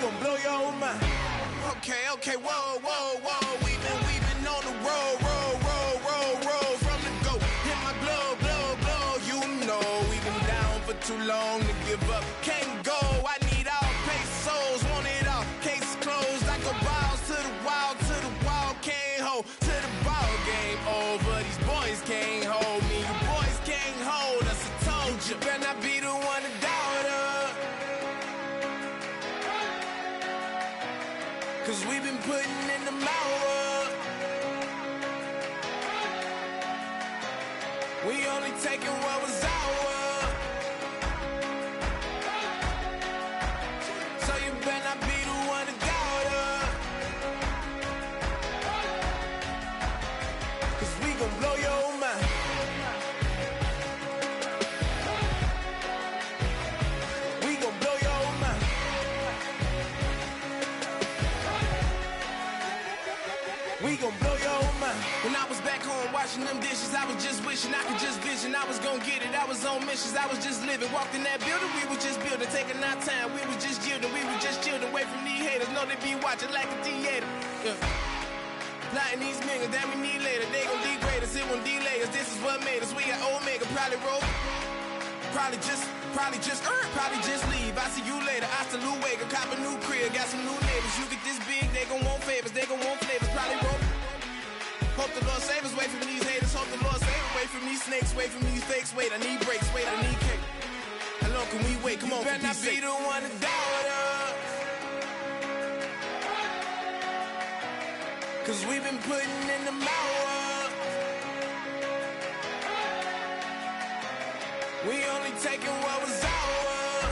gon' blow your mind. Okay, whoa. We've been on the road from the go. Hit my blow. You know we've been down for too long to give up. Can't go. I need all pesos, want it all. Case closed. I go balls to the wall. Can't hold to the ball game over. These boys can't hold me. You boys can't hold us. I told you. Better not be the one to doubt us. 'Cause we've been putting in the hour. We only taking what was ours. So you better not be the one to doubt us. 'Cause we gon' blow your mind. We gon' blow your mind. We gon' blow your mind. When I was back home washing them dishes, I was just wishing I could just vision. I was gon' get it, I was on missions, I was just living. Walked in that building, we was just building, taking our time. We was just yielding, we was just chilling. Away from these haters, know they be watching like a theater. Yeah. Plotting these niggas that we need later. They gon' degrade us, it won't delay us. This is what made us. We got Omega, probably roll. Probably just leave. I see you later. Hasta Luego, cop a new crib, got some new neighbors. You get this big, they gon' want favors, they gon' want flavors. Probably roll. Hope the Lord save us, wait from these haters. Hope the Lord save us, wait from these snakes, wait from these fakes. Wait, I need breaks, wait, I need cake. How long can we wait? Come on, better not be the one to doubt us. 'Cause we've been putting in the hour. We only taking what was ours.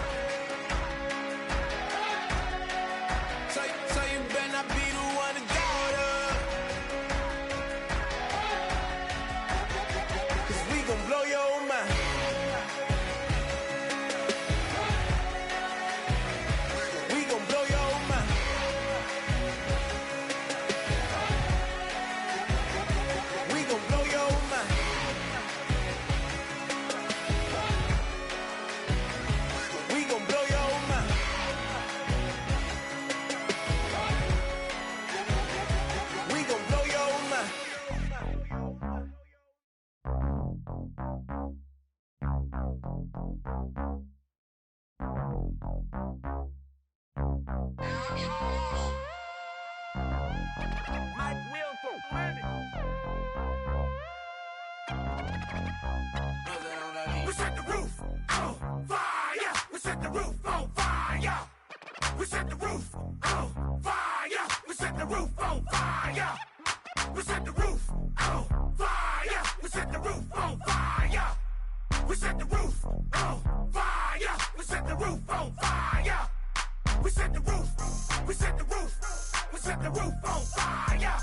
So you better not be the one to doubt us. 'Cause we gon' blow your mind. We gon' blow your mind. We gon' blow your mind. We gon' blow your mind. We gon' blow your mind. Mike Wilson, we set the roof on fire. We set the roof on fire. We set the roof on fire. We set the roof on fire. We set the roof on fire. We set the roof on fire. We set the roof on fire. We set the roof on fire. We set the roof. We set the roof. We set the roof on fire.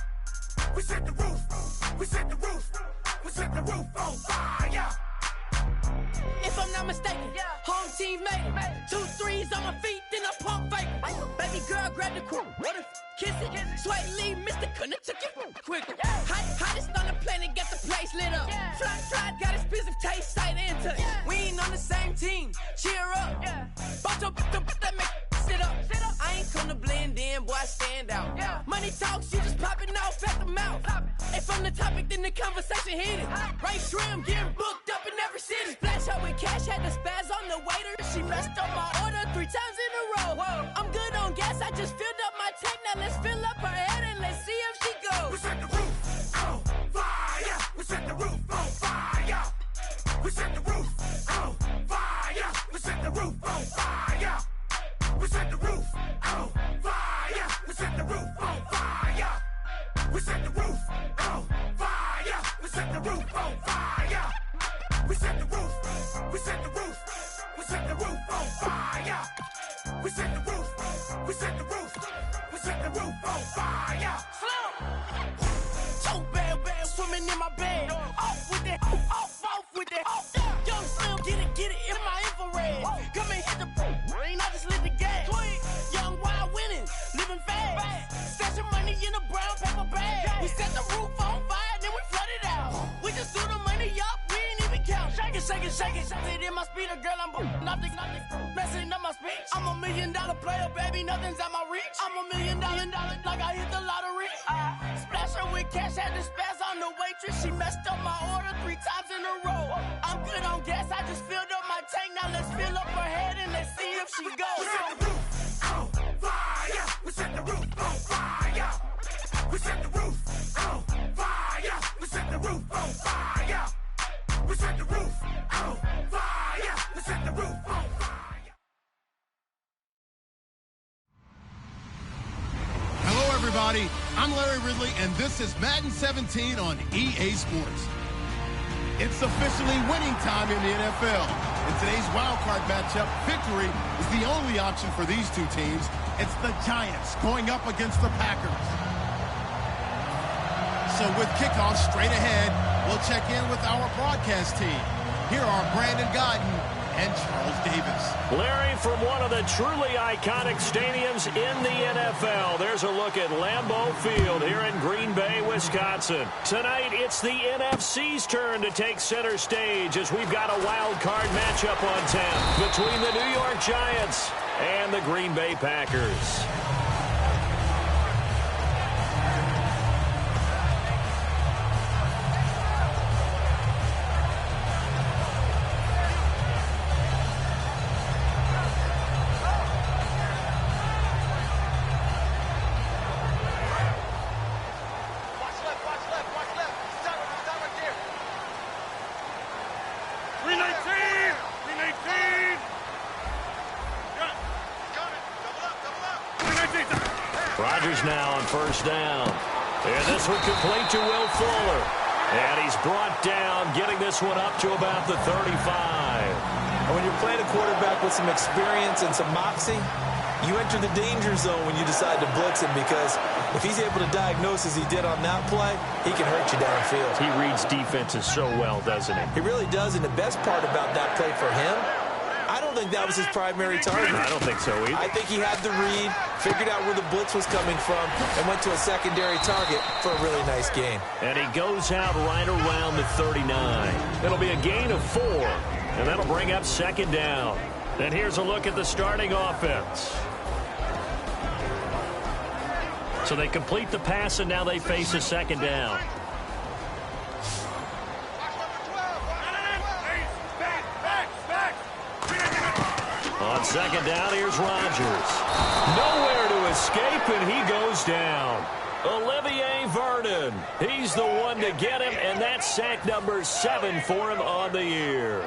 We set the roof. We set the roof. We set the roof on fire. If I'm not mistaken, home team made it. 2 threes on my feet, then I pump fake. Baby girl, grab the crew. What if kiss it? Sweat leave, Mr. Couldn't took it quicker. Hottest on the planet, get the place lit up. Fly, got expensive taste, sight into. We ain't on the same team. Cheer up. Bunch up, that make sit up. I ain't come to blend in, boy, I stand out. Money talks, you just popping off at the mouth. If I'm the topic, then the conversation heated. Right trim, getting booked up in every city. Splash out with cash, had the spaz on the waiter. She messed up my order 3 times in a row. I'm good on gas, I just filled up my tank. Now let's fill up her head and let's see if she goes. We set the roof on fire. We set the roof on fire. We set the roof on fire. We set the roof on fire. We set the roof on fire. We set the roof on fire. We set the roof on fire. We set the roof on fire. We set the roof. We set the roof. We set the roof on fire. We set the roof. We set the roof. We set the roof on fire. So bad, swimming in my bed. Off with it, off with it. Young Slim, get it in my infrared. Come and hit the rain, I just lit the gas. Young wild winning, living fast. Stashing money in a brown paper bag. We set the roof on fire, then we flood it out. We just threw the money up, we ain't even count. shake it. Sit in my speeder, girl, I'm nothing, messing up my speech. I'm $1 million player, baby, nothing's at my reach. I'm $1 million, like I hit the lottery. Splash her with cash, had to spaz on the waitress. She messed up my order 3 times in a row. I'm good on gas, I just filled up my tank. Now let's fill up her head and let's see if she goes. We set the roof on fire. We set the roof on fire. We set the roof on fire. We set the roof on fire. We set the roof on fire. We set the roof on fire. Hello, everybody. I'm Larry Ridley, and this is Madden 17 on EA Sports. It's officially winning time in the NFL. In today's wildcard matchup, victory is the only option for these two teams. It's the Giants going up against the Packers. So with kickoff straight ahead, we'll check in with our broadcast team. Here are Brandon Gaudin and Charles Davis. Larry, from one of the truly iconic stadiums in the NFL, there's a look at Lambeau Field here in Green Bay, Wisconsin. Tonight, it's the NFC's turn to take center stage as we've got a wild card matchup on 10 between the New York Giants and the Green Bay Packers. Rodgers now on first down. And this one complete to Will Fuller. And he's brought down, getting this one up to about the 35. And when you're playing a quarterback with some experience and some moxie, you enter the danger zone when you decide to blitz him, because if he's able to diagnose as he did on that play, he can hurt you downfield. He reads defenses so well, doesn't he? He really does, and the best part about that play for him, I don't think that was his primary target. I don't think so either. I think he had the read, figured out where the blitz was coming from, and went to a secondary target for a really nice gain. And he goes out right around the 39. It'll be a gain of 4, and that'll bring up second down. And here's a look at the starting offense. So they complete the pass, and now they face a second down. On second down, here's Rodgers. Nowhere to escape, and he goes down. Olivier Vernon. He's the one to get him, and that's sack number 7 for him on the year.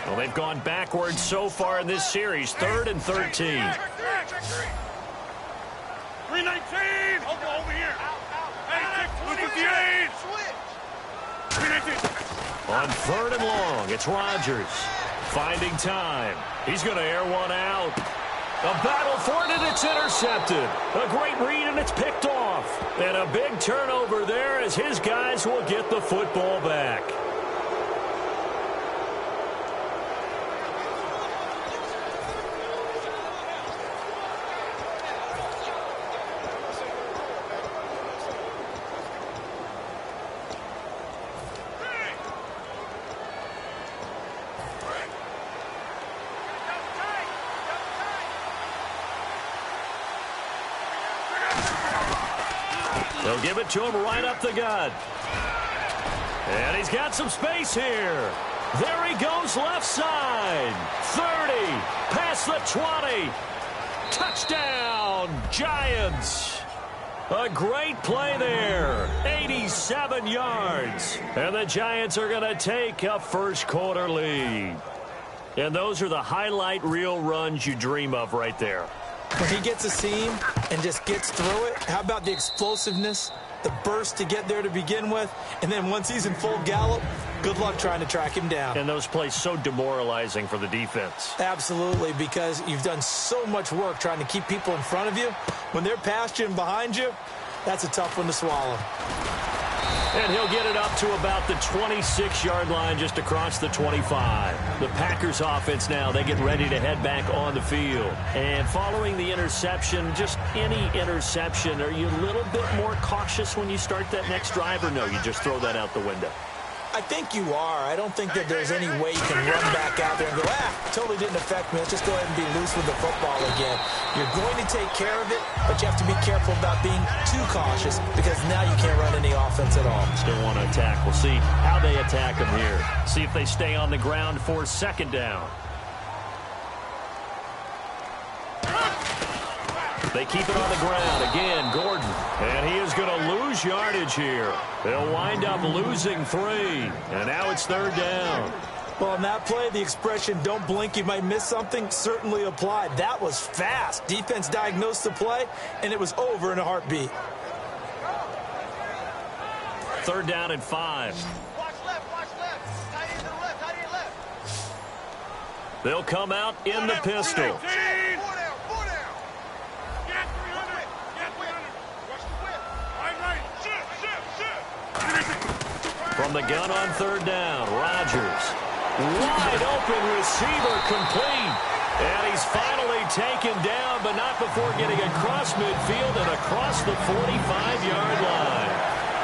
Well, they've gone backwards so far in this series. 3rd and 13. 319. Over here. Hey, look at the age. 319. On 3rd and long, it's Rodgers. Finding time. He's going to air one out. A battle for it, and it's intercepted. A great read, and it's picked off. And a big turnover there as his guys will get the football back. They'll give it to him right up the gut. And he's got some space here. There he goes left side. 30, past the 20. Touchdown, Giants. A great play there. 87 yards. And the Giants are going to take a first quarter lead. And those are the highlight reel runs you dream of right there. When he gets a seam and just gets through it, how about the explosiveness, the burst to get there to begin with, and then once he's in full gallop, good luck trying to track him down. And those plays so demoralizing for the defense. Absolutely, because you've done so much work trying to keep people in front of you. When they're past you and behind you, that's a tough one to swallow. And he'll get it up to about the 26-yard line, just across the 25. The Packers offense now, they get ready to head back on the field. And following the interception, just any interception, are you a little bit more cautious when you start that next drive, or no, you just throw that out the window? I think you are. I don't think that there's any way you can run back out there and go, totally didn't affect me. Let's just go ahead and be loose with the football again. You're going to take care of it, but you have to be careful about being too cautious because now you can't run any offense at all. Still want to attack. We'll see how they attack them here. See if they stay on the ground for second down. They keep it on the ground. Again, Gordon. And he is going to lose yardage here. They'll wind up losing 3. And now it's third down. Well, on that play, the expression, don't blink, you might miss something, certainly applied. That was fast. Defense diagnosed the play, and it was over in a heartbeat. Third down and 5. Watch left. Tight end to the left, tight end left. They'll come out in the pistol. From the gun on third down, Rodgers. Wide open receiver complete. And he's finally taken down, but not before getting across midfield and across the 45-yard line.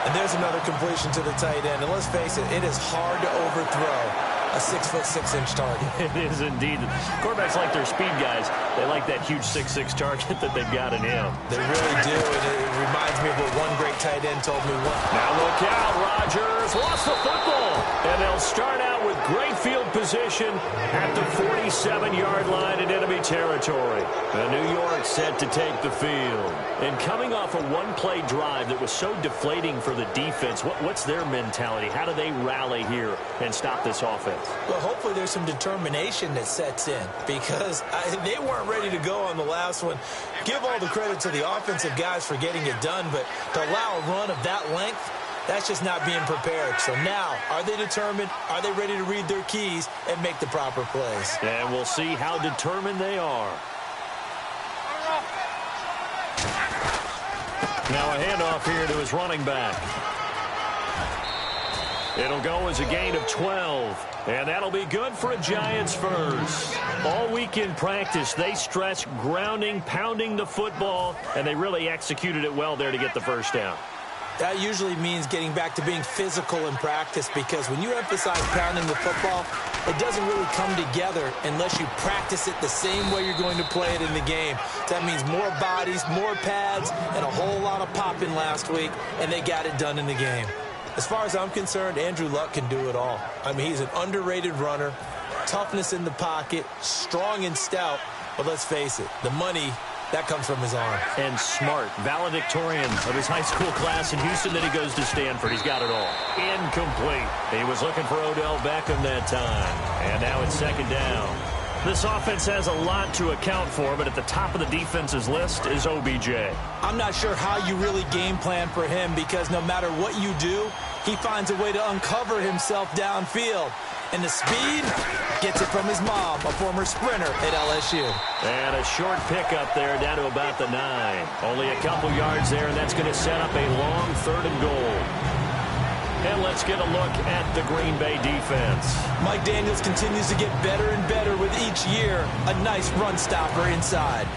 And there's another completion to the tight end. And let's face it, it is hard to overthrow a 6'6" target. It is indeed. Quarterbacks like their speed guys. They like that huge 6'6" target that they've got in him. They really do. And it reminds me of what one great tight end told me once. Now look out, Rodgers lost the football. And they'll start out with great field position at the 47-yard line in enemy territory. And New York set to take the field. And coming off a one-play drive that was so deflating for the defense, what's their mentality? How do they rally here and stop this offense? Well, hopefully there's some determination that sets in because they weren't ready to go on the last one. Give all the credit to the offensive guys for getting it done, but to allow a run of that length, that's just not being prepared. So now, are they determined? Are they ready to read their keys and make the proper plays? And we'll see how determined they are. Now a handoff here to his running back. It'll go as a gain of 12. And that'll be good for a Giants first. All week in practice, they stressed grounding, pounding the football, and they really executed it well there to get the first down. That usually means getting back to being physical in practice because when you emphasize pounding the football, it doesn't really come together unless you practice it the same way you're going to play it in the game. That means more bodies, more pads, and a whole lot of popping last week, and they got it done in the game. As far as I'm concerned, Andrew Luck can do it all. I mean, he's an underrated runner, toughness in the pocket, strong and stout, but let's face it, the money, that comes from his arm. And smart, valedictorian of his high school class in Houston, then he goes to Stanford. He's got it all. Incomplete. He was looking for Odell Beckham that time. And now it's second down. This offense has a lot to account for, but at the top of the defense's list is OBJ. I'm not sure how you really game plan for him because no matter what you do, he finds a way to uncover himself downfield. And the speed gets it from his mom, a former sprinter at LSU. And a short pickup there down to about the 9. Only a couple yards there, and that's going to set up a long 3rd and goal. And let's get a look at the Green Bay defense. Mike Daniels continues to get better and better with each year. A nice run stopper inside.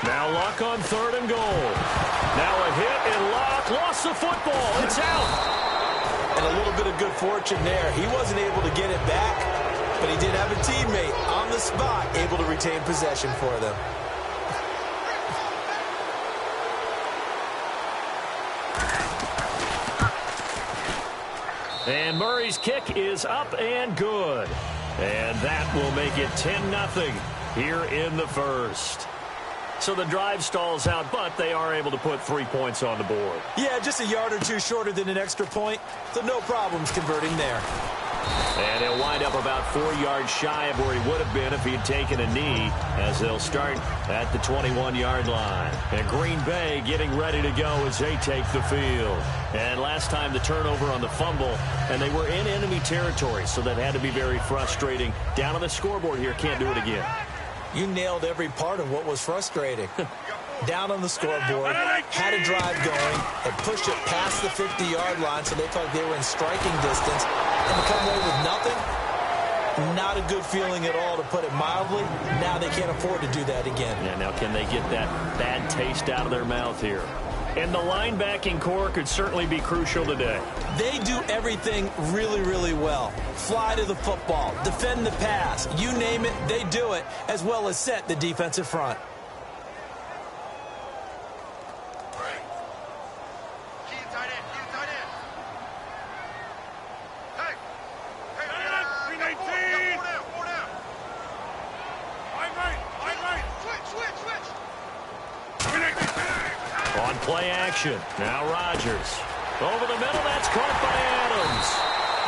Now Luck on 3rd and goal. Now a hit and Luck lost the football. It's out. And a little bit of good fortune there. He wasn't able to get it back. But he did have a teammate on the spot able to retain possession for them. And Murray's kick is up and good. And that will make it 10-0 here in the first. So the drive stalls out, but they are able to put 3 points on the board. Yeah, just a yard or two shorter than an extra point, so no problems converting there. And he'll wind up about 4 yards shy of where he would have been if he had taken a knee, as they'll start at the 21-yard line. And Green Bay getting ready to go as they take the field. And last time the turnover on the fumble, and they were in enemy territory, so that had to be very frustrating. Down on the scoreboard here, can't do it again. You nailed every part of what was frustrating. Down on the scoreboard, had a drive going, had pushed it past the 50-yard line so they felt like they were in striking distance, and to come away with nothing, Not a good feeling at all, to put it mildly. Now they can't afford to do that again. Yeah, now can they get that bad taste out of their mouth here? And the linebacking core could certainly be crucial today. They do everything really, really well. Fly to the football, defend the pass, you name it, they do it, as well as set the defensive front. On play action, now Rodgers. Over the middle, that's caught by Adams.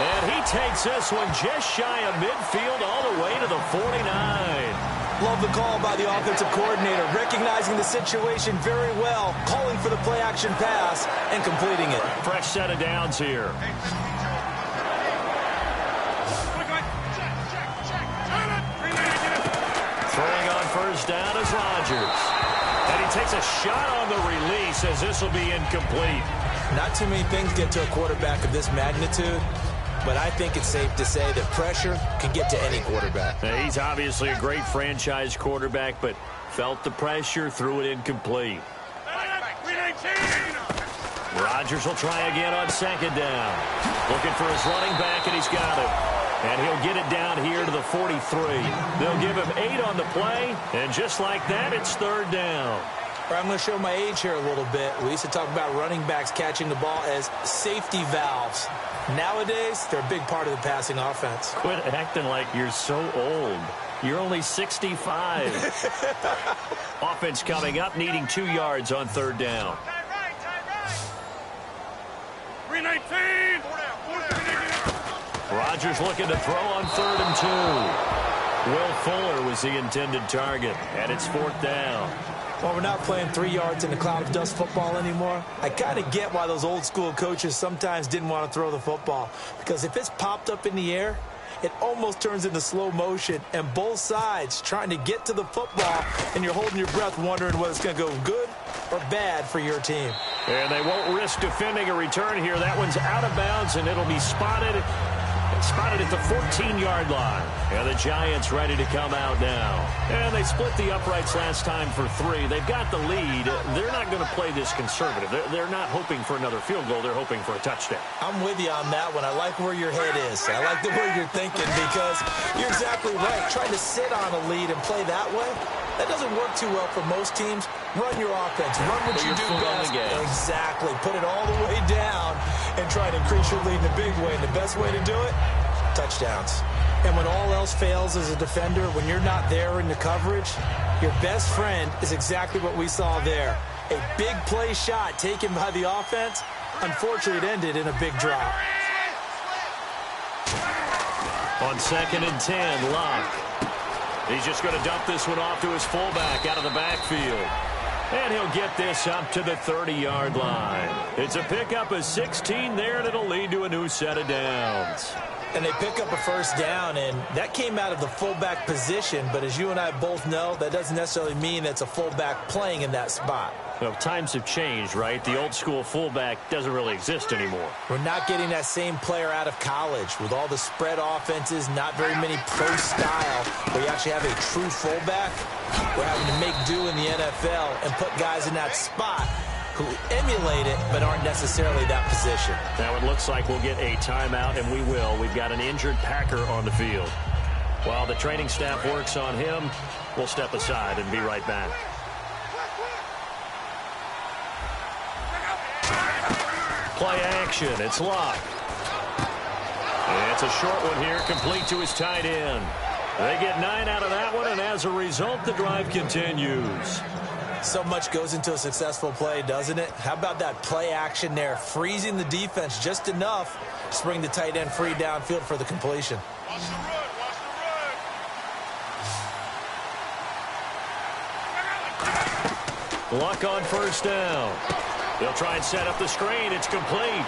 And he takes this one just shy of midfield all the way to the 49. Love the call by the offensive coordinator, recognizing the situation very well, calling for the play action pass and completing it. Fresh set of downs here. Throwing on first down is Rodgers. And he takes a shot on the release as this will be incomplete. Not too many things get to a quarterback of this magnitude, but I think it's safe to say that pressure can get to any quarterback. Now, he's obviously a great franchise quarterback, but felt the pressure, threw it incomplete. Rodgers will try again on second down. Looking for his running back, and he's got it. And he'll get it down here to the 43. They'll give him 8 on the play, and just like that, it's third down. I'm going to show my age here a little bit. We used to talk about running backs catching the ball as safety valves. Nowadays, they're a big part of the passing offense. Quit acting like you're so old. You're only 65. Offense coming up, needing 2 yards on third down. 319. Rodgers looking to throw on 3rd and 2. Will Fuller was the intended target, and it's 4th down. Well, we're not playing 3 yards in the cloud of dust football anymore. I kind of get why those old school coaches sometimes didn't want to throw the football, because if it's popped up in the air, it almost turns into slow motion, and both sides trying to get to the football, and you're holding your breath wondering whether it's going to go good or bad for your team. And they won't risk defending a return here. That one's out of bounds, and it'll be spotted at the 14-yard line. And the Giants ready to come out now. And they split the uprights last time for 3. They've got the lead. They're not going to play this conservative. They're not hoping for another field goal. They're hoping for a touchdown. I'm with you on that one. I like where your head is. I like the way you're thinking, because you're exactly right. Trying to sit on a lead and play that way, that doesn't work too well for most teams. Run your offense. Run what you do best. Exactly. Put it all the way down and try to increase your lead in a big way. And the best way to do it, touchdowns. And when all else fails as a defender, when you're not there in the coverage, your best friend is exactly what we saw there. A big play shot taken by the offense. Unfortunately, it ended in a big drop. On 2nd and 10, Locke. He's just going to dump this one off to his fullback out of the backfield. And he'll get this up to the 30-yard line. It's a pickup of 16 there, and it'll lead to a new set of downs. And they pick up a first down, and that came out of the fullback position. But as you and I both know, that doesn't necessarily mean it's a fullback playing in that spot. Well, times have changed, right? The old school fullback doesn't really exist anymore. We're not getting that same player out of college with all the spread offenses, not very many pro style, where you actually have a true fullback. We're having to make do in the NFL and put guys in that spot who emulate it but aren't necessarily that position. Now it looks like we'll get a timeout, and we will. We've got an injured Packer on the field. While the training staff works on him, we'll step aside and be right back. Play action. It's Locke. It's a short one here, complete to his tight end. They get 9 out of that one, and as a result, the drive continues. So much goes into a successful play, doesn't it? How about that play action there, freezing the defense just enough to bring the tight end free downfield for the completion. Watch the run, watch the run. Luck on first down. They'll try and set up the screen. It's complete.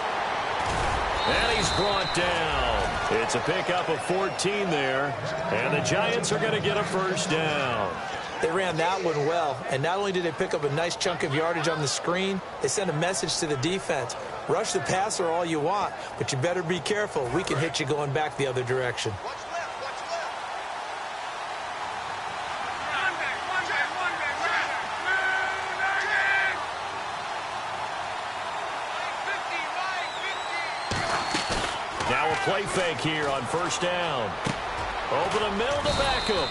And he's brought down. It's a pickup of 14 there. And the Giants are going to get a first down. They ran that one well, and not only did they pick up a nice chunk of yardage on the screen, they sent a message to the defense. Rush the passer all you want, but you better be careful. We can hit you going back the other direction. Watch left, watch left. play fake here on first down. Over the middle to Beckham.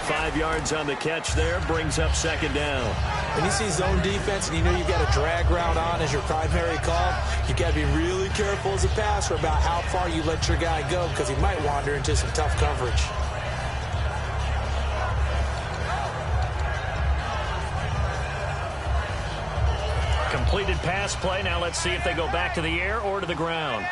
5 yards on the catch there, brings up second down. When you see zone defense and you know you've got a drag route on as your primary call, you got to be really careful as a passer about how far you let your guy go because he might wander into some tough coverage. Completed pass play. Now let's see if they go back to the air or to the ground.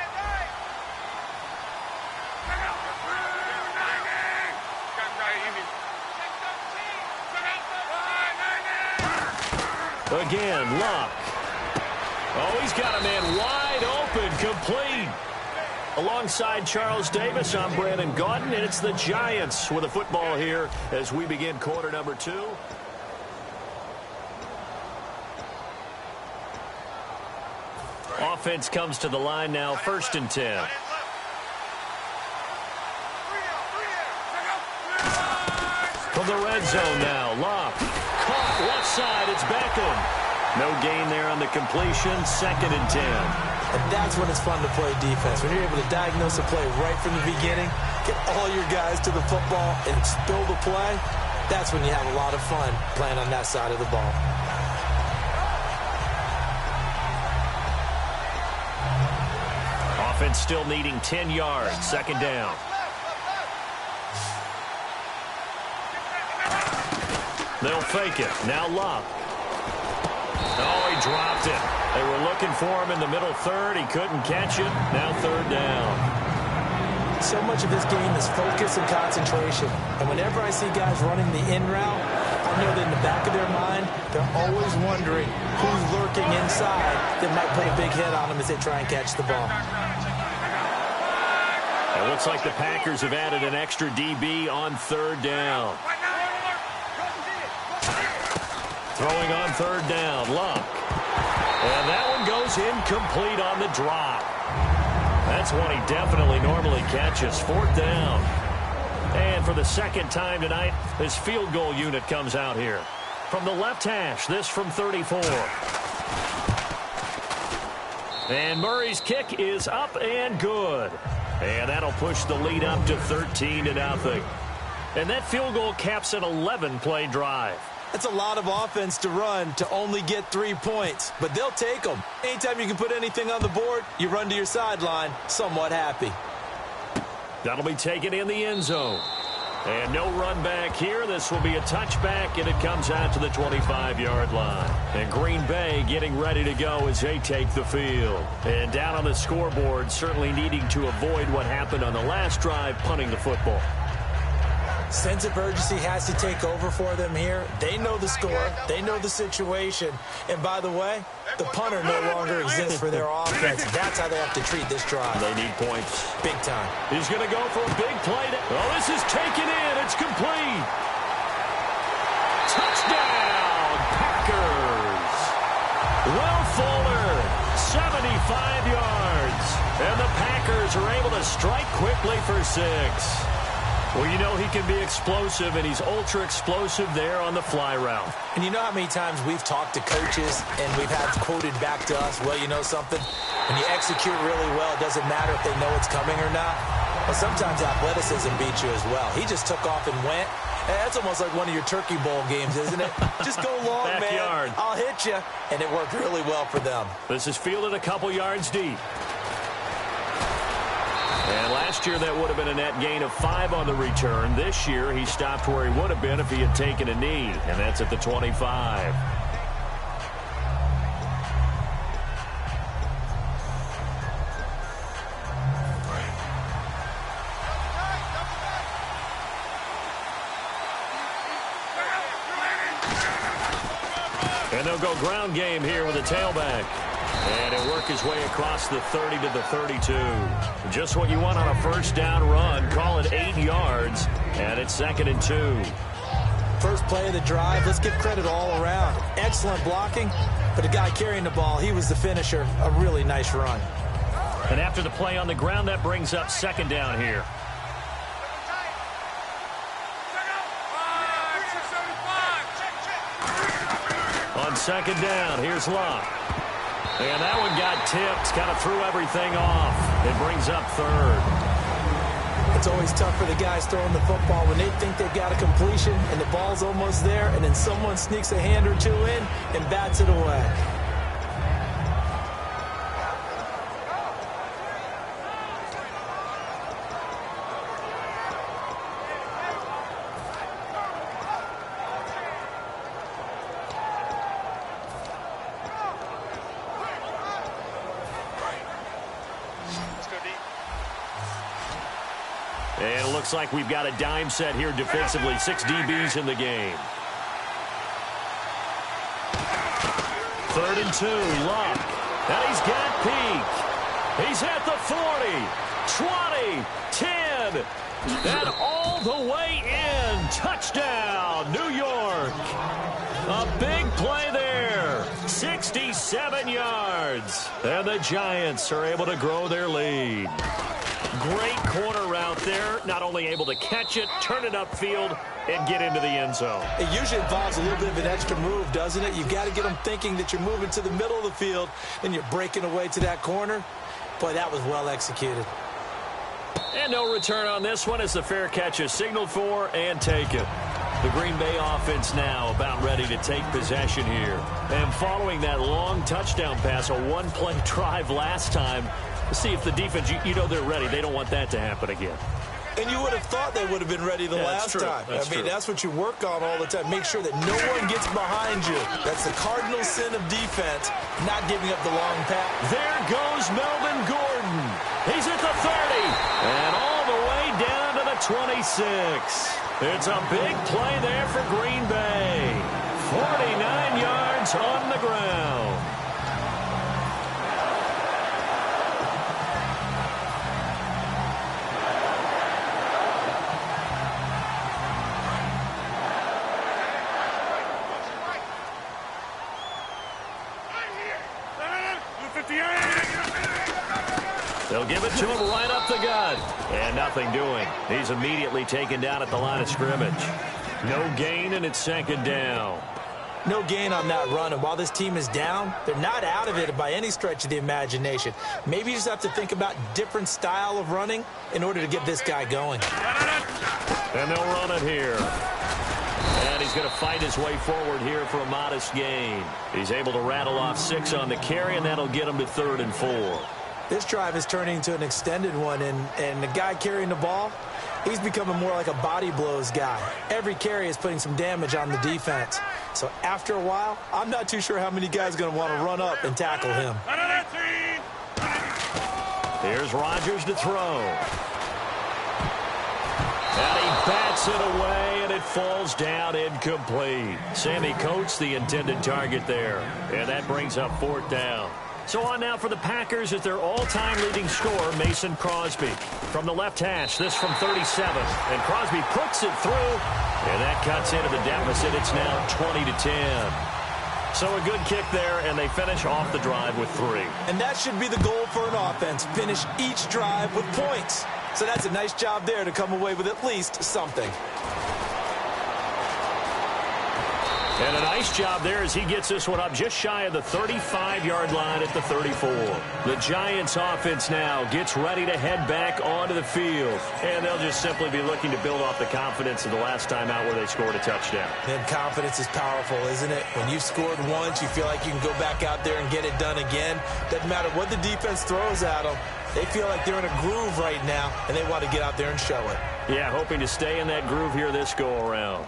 Again, Luck. Oh, he's got a man wide open, complete. Alongside Charles Davis, I'm Brandon Gaudin, and it's the Giants with a football here as we begin quarter number 2. Offense comes to the line now, 1st and 10. From the red zone now, Luck. Caught left side, it's Beckham. No gain there on the completion, 2nd and 10. And that's when it's fun to play defense. When you're able to diagnose a play right from the beginning, get all your guys to the football, and spill the play, that's when you have a lot of fun playing on that side of the ball. Offense still needing 10 yards, 2nd down. They'll fake it. Now Luck. Oh, he dropped it. They were looking for him in the middle third. He couldn't catch it. Now 3rd down. So much of this game is focus and concentration. And whenever I see guys running the in route, I know that in the back of their mind, they're always wondering who's lurking inside that might put a big hit on them as they try and catch the ball. It looks like the Packers have added an extra DB on 3rd down. Throwing on 3rd down, Luck. And that one goes incomplete on the drop. That's one he definitely normally catches. 4th down. And for the 2nd time tonight, his field goal unit comes out here. From the left hash, this from 34. And Murray's kick is up and good. And that'll push the lead up to 13-0. And that field goal caps an 11-play drive. That's a lot of offense to run to only get 3 points, but they'll take them. Anytime you can put anything on the board, you run to your sideline somewhat happy. That'll be taken in the end zone. And no run back here. This will be a touchback, and it comes out to the 25-yard line. And Green Bay getting ready to go as they take the field. And down on the scoreboard, certainly needing to avoid what happened on the last drive, punting the football. Sense of urgency has to take over for them here. They know the score. They know the situation. And by the way, the punter no longer exists for their offense. That's how they have to treat this drive. They need points. Big time. He's going to go for a big play. Oh, this is taken in. It's complete. Touchdown, Packers. Will Fuller, 75 yards. And the Packers are able to strike quickly for 6. Well, you know he can be explosive, and he's ultra-explosive there on the fly route. And you know how many times we've talked to coaches and we've had quoted back to us, well, you know something? When you execute really well, it doesn't matter if they know it's coming or not. Well, sometimes athleticism beats you as well. He just took off and went. And that's almost like one of your Turkey Bowl games, isn't it? Just go long, Backyard. man. I'll hit you. And it worked really well for them. This is fielded a couple yards deep. And last year, that would have been a net gain of 5 on the return. This year, he stopped where he would have been if he had taken a knee, and that's at the 25. And they'll go ground game here with a tailback. And he'll work his way across the 30 to the 32. Just what you want on a first down run. Call it 8 yards, and it's 2nd and 2. First play of the drive. Let's give credit all around. Excellent blocking, but the guy carrying the ball, he was the finisher. A really nice run. And after the play on the ground, that brings up 2nd down here. On 2nd down, here's Luck. And that one got tipped, kind of threw everything off. It brings up third. It's always tough for the guys throwing the football when they think they've got a completion and the ball's almost there, and then someone sneaks a hand or two in and bats it away. And it looks like we've got a dime set here defensively. 6 DBs in the game. 3rd and 2. Luck. And he's got Peak. He's at the 40, 20, 10, and all the way in. Touchdown, New York. A big play there. 67 yards. And the Giants are able to grow their lead. Great corner route there. Not only able to catch it, turn it upfield, and get into the end zone. It usually involves a little bit of an extra move, doesn't it? You've got to get them thinking that you're moving to the middle of the field and you're breaking away to that corner. Boy, that was well executed. And no return on this one as the fair catch is signaled for and taken. The Green Bay offense now about ready to take possession here. And following that long touchdown pass, a one-play drive last time, see if the defense, you know they're ready. They don't want that to happen again. And you would have thought they would have been ready the last time. That's what you work on all the time. Make sure that no one gets behind you. That's the cardinal sin of defense, not giving up the long pass. There goes Melvin Gordon. He's at the 30 and all the way down to the 26. It's a big play there for Green Bay. 49 yards on the ground. They'll give it to him right up the gut. And nothing doing. He's immediately taken down at the line of scrimmage. No gain, and it's 2nd down. No gain on that run, and while this team is down, they're not out of it by any stretch of the imagination. Maybe you just have to think about different style of running in order to get this guy going. And they'll run it here. And he's going to fight his way forward here for a modest gain. He's able to rattle off 6 on the carry, and that'll get him to 3rd and 4. This drive is turning into an extended one, and the guy carrying the ball, he's becoming more like a body blows guy. Every carry is putting some damage on the defense. So after a while, I'm not too sure how many guys are going to want to run up and tackle him. Here's Rodgers to throw. And he bats it away, and it falls down incomplete. Sammy Coates, the intended target there. And that brings up 4th down. So on now for the Packers at their all-time leading scorer, Mason Crosby. From the left hash, this from 37. And Crosby puts it through, and that cuts into the deficit. It's now 20-10. So a good kick there, and they finish off the drive with 3. And that should be the goal for an offense, finish each drive with points. So that's a nice job there to come away with at least something. And a nice job there as he gets this one up just shy of the 35-yard line at the 34. The Giants offense now gets ready to head back onto the field. And they'll just simply be looking to build off the confidence of the last time out where they scored a touchdown. And confidence is powerful, isn't it? When you've scored once, you feel like you can go back out there and get it done again. Doesn't matter what the defense throws at them. They feel like they're in a groove right now, and they want to get out there and show it. Yeah, hoping to stay in that groove here this go-around.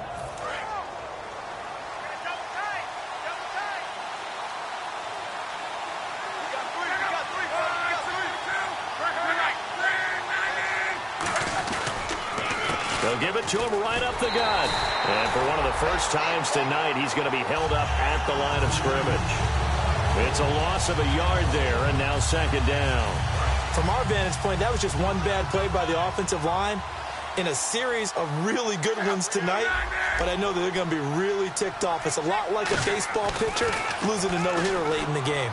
They'll give it to him right up the gut. And for one of the first times tonight, he's going to be held up at the line of scrimmage. It's a loss of a yard there, and now 2nd down. From our vantage point, that was just one bad play by the offensive line in a series of really good ones tonight, but I know that they're going to be really ticked off. It's a lot like a baseball pitcher losing a no-hitter late in the game.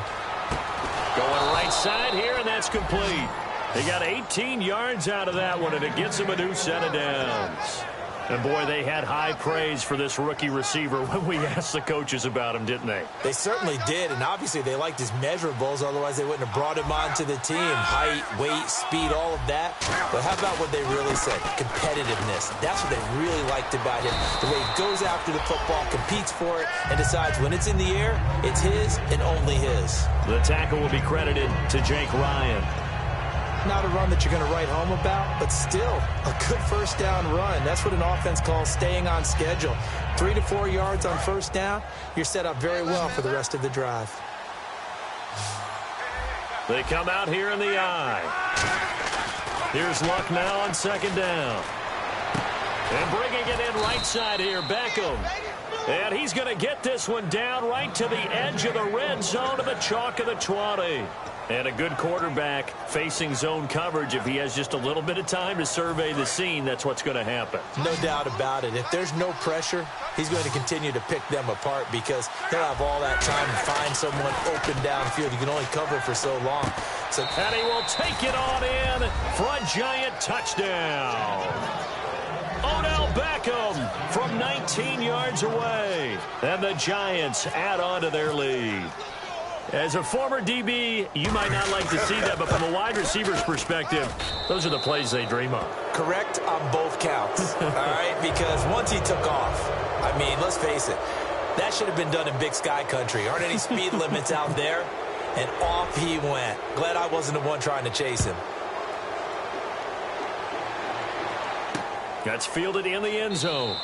Going right side here, and that's complete. He got 18 yards out of that one, and it gets him a new set of downs. And, boy, they had high praise for this rookie receiver when we asked the coaches about him, didn't they? They certainly did, and obviously they liked his measurables. Otherwise, they wouldn't have brought him onto the team. Height, weight, speed, all of that. But how about what they really said? Competitiveness. That's what they really liked about him. The way he goes after the football, competes for it, and decides when it's in the air, it's his and only his. The tackle will be credited to Jake Ryan. Not a run that you're going to write home about, but still a good first down run. That's what an offense calls staying on schedule. 3 to 4 yards on first down, you're set up very well for the rest of the drive. They come out here in the eye. Here's Luck now on second down. And bringing it in right side here, Beckham. And he's going to get this one down right to the edge of the red zone of the chalk of the 20. And a good quarterback facing zone coverage. If he has just a little bit of time to survey the scene, that's what's going to happen. No doubt about it. If there's no pressure, he's going to continue to pick them apart because he'll have all that time to find someone open downfield. You can only cover for so long. So, and he will take it on in for a giant touchdown. Odell Beckham from 19 yards away. And the Giants add on to their lead. As a former DB, you might not like to see that, but from a wide receiver's perspective, those are the plays they dream of. Correct on both counts, all right? Because once he took off, I mean, let's face it, that should have been done in Big Sky country. Aren't any speed limits out there? And off he went. Glad I wasn't the one trying to chase him. That's fielded in the end zone.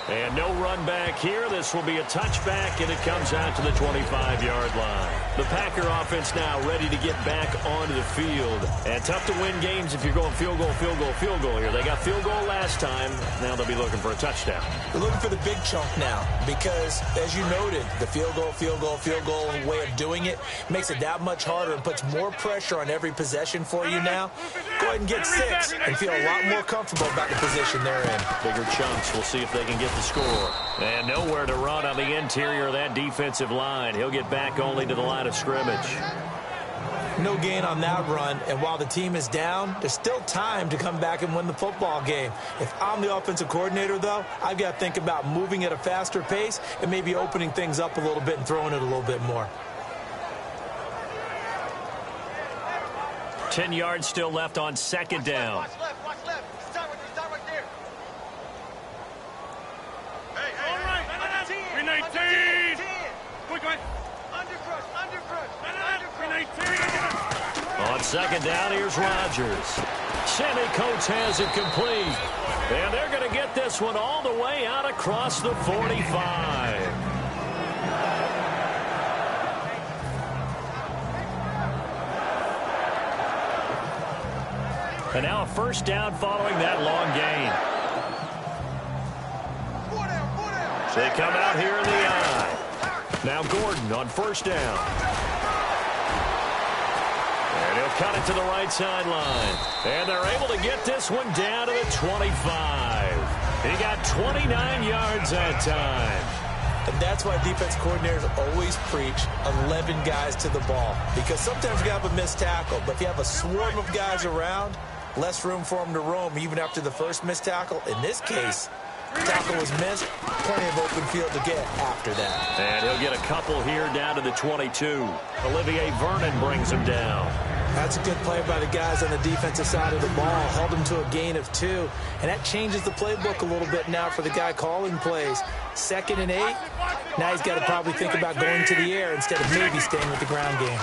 And no run back here. This will be a touchback, and it comes out to the 25-yard line. The Packer offense now ready to get back onto the field. And tough to win games if you're going field goal, field goal, field goal here. They got field goal last time. Now they'll be looking for a touchdown. They're looking for the big chunk now because, as you noted, the field goal, field goal, field goal way of doing it makes it that much harder and puts more pressure on every possession for you now. Go ahead and get 6 and feel a lot more comfortable about the position they're in. Bigger chunks. We'll see if they can get the score. And nowhere to run on the interior of that defensive line. He'll get back only to the line of scrimmage. No gain on that run, and while the team is down, there's still time to come back and win the football game. If I'm the offensive coordinator, though, I've got to think about moving at a faster pace and maybe opening things up a little bit and throwing it a little bit more. 10 yards still left on second down. Watch left. Start right there. Hey, all right. 319. Quick, On second down, here's Rodgers. Sammy Coates has it complete. And they're going to get this one all the way out across the 45. And now a first down following that long gain. They come out here in the eye. Now Gordon on first down. And he'll cut it to the right sideline. And they're able to get this one down to the 25. He got 29 yards that time. And that's why defense coordinators always preach 11 guys to the ball. Because sometimes you have a missed tackle, but if you have a swarm of guys around, less room for them to roam even after the first missed tackle. In this case, the tackle was missed, plenty of open field to get after that. And he'll get a couple here down to the 22. Olivier Vernon brings him down. That's a good play by the guys on the defensive side of the ball. Held him to a gain of 2. And that changes the playbook a little bit now for the guy calling plays. 2nd and 8. Now he's got to probably think about going to the air instead of maybe staying with the ground game.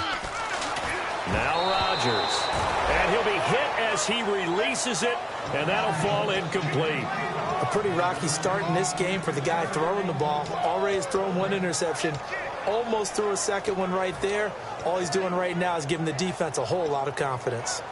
Now Rodgers. And he'll be hit as he releases it. And that'll fall incomplete. A pretty rocky start in this game for the guy throwing the ball. Already has thrown 1 interception. Almost threw a second one right there. All he's doing right now is giving the defense a whole lot of confidence.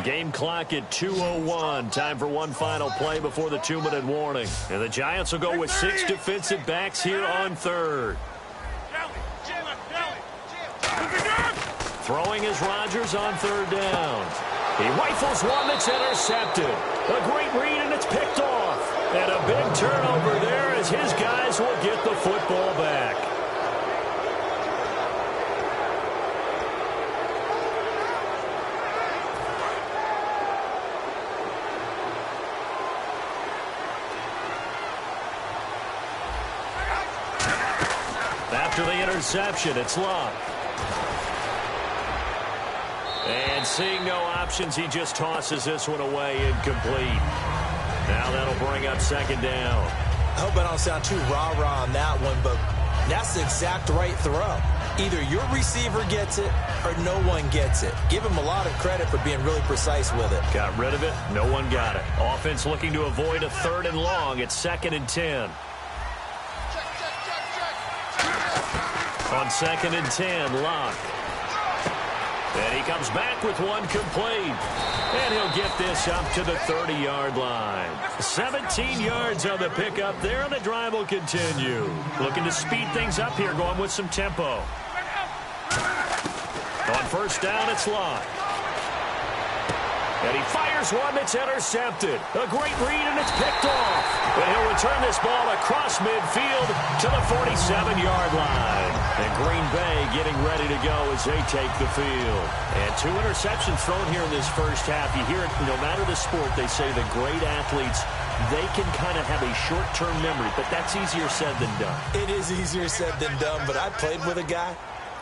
Game clock at 2:01. Time for one final play before the 2-minute warning. And the Giants will go with 6 defensive backs here on third. Throwing is Rodgers on third down. He rifles one that's intercepted. A great read, and it's picked off. And a big turnover there as his guys will get the football back. After the interception, it's Luck. And seeing no options, he just tosses this one away incomplete. Now that'll bring up second down. I hope I don't sound too rah-rah on that one, but that's the exact right throw. Either your receiver gets it or no one gets it. Give him a lot of credit for being really precise with it. Got rid of it. No one got it. Offense looking to avoid a 3rd and long. It's 2nd and 10. On 2nd and 10, Luck. And he comes back with one complete. And he'll get this up to the 30-yard line. 17 yards on the pickup there, and the drive will continue. Looking to speed things up here, going with some tempo. On first down, it's Luck. And he fires one that's intercepted. A great read, and it's picked off. But he'll return this ball across midfield to the 47-yard line. And Green Bay getting ready to go as they take the field. And 2 interceptions thrown here in this first half. You hear it, no matter the sport, they say the great athletes, they can kind of have a short-term memory, but that's easier said than done. It is easier said than done, but I played with a guy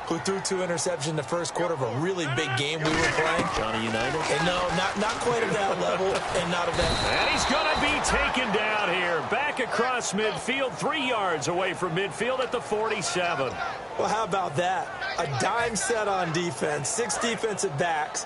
who threw 2 interceptions in the first quarter of a really big game we were playing. Johnny Unitas? And no, not quite at that level, and not at that. And he's going to be taken down here. Back across midfield, 3 yards away from midfield at the 47. Well, how about that? A dime set on defense, 6 defensive backs.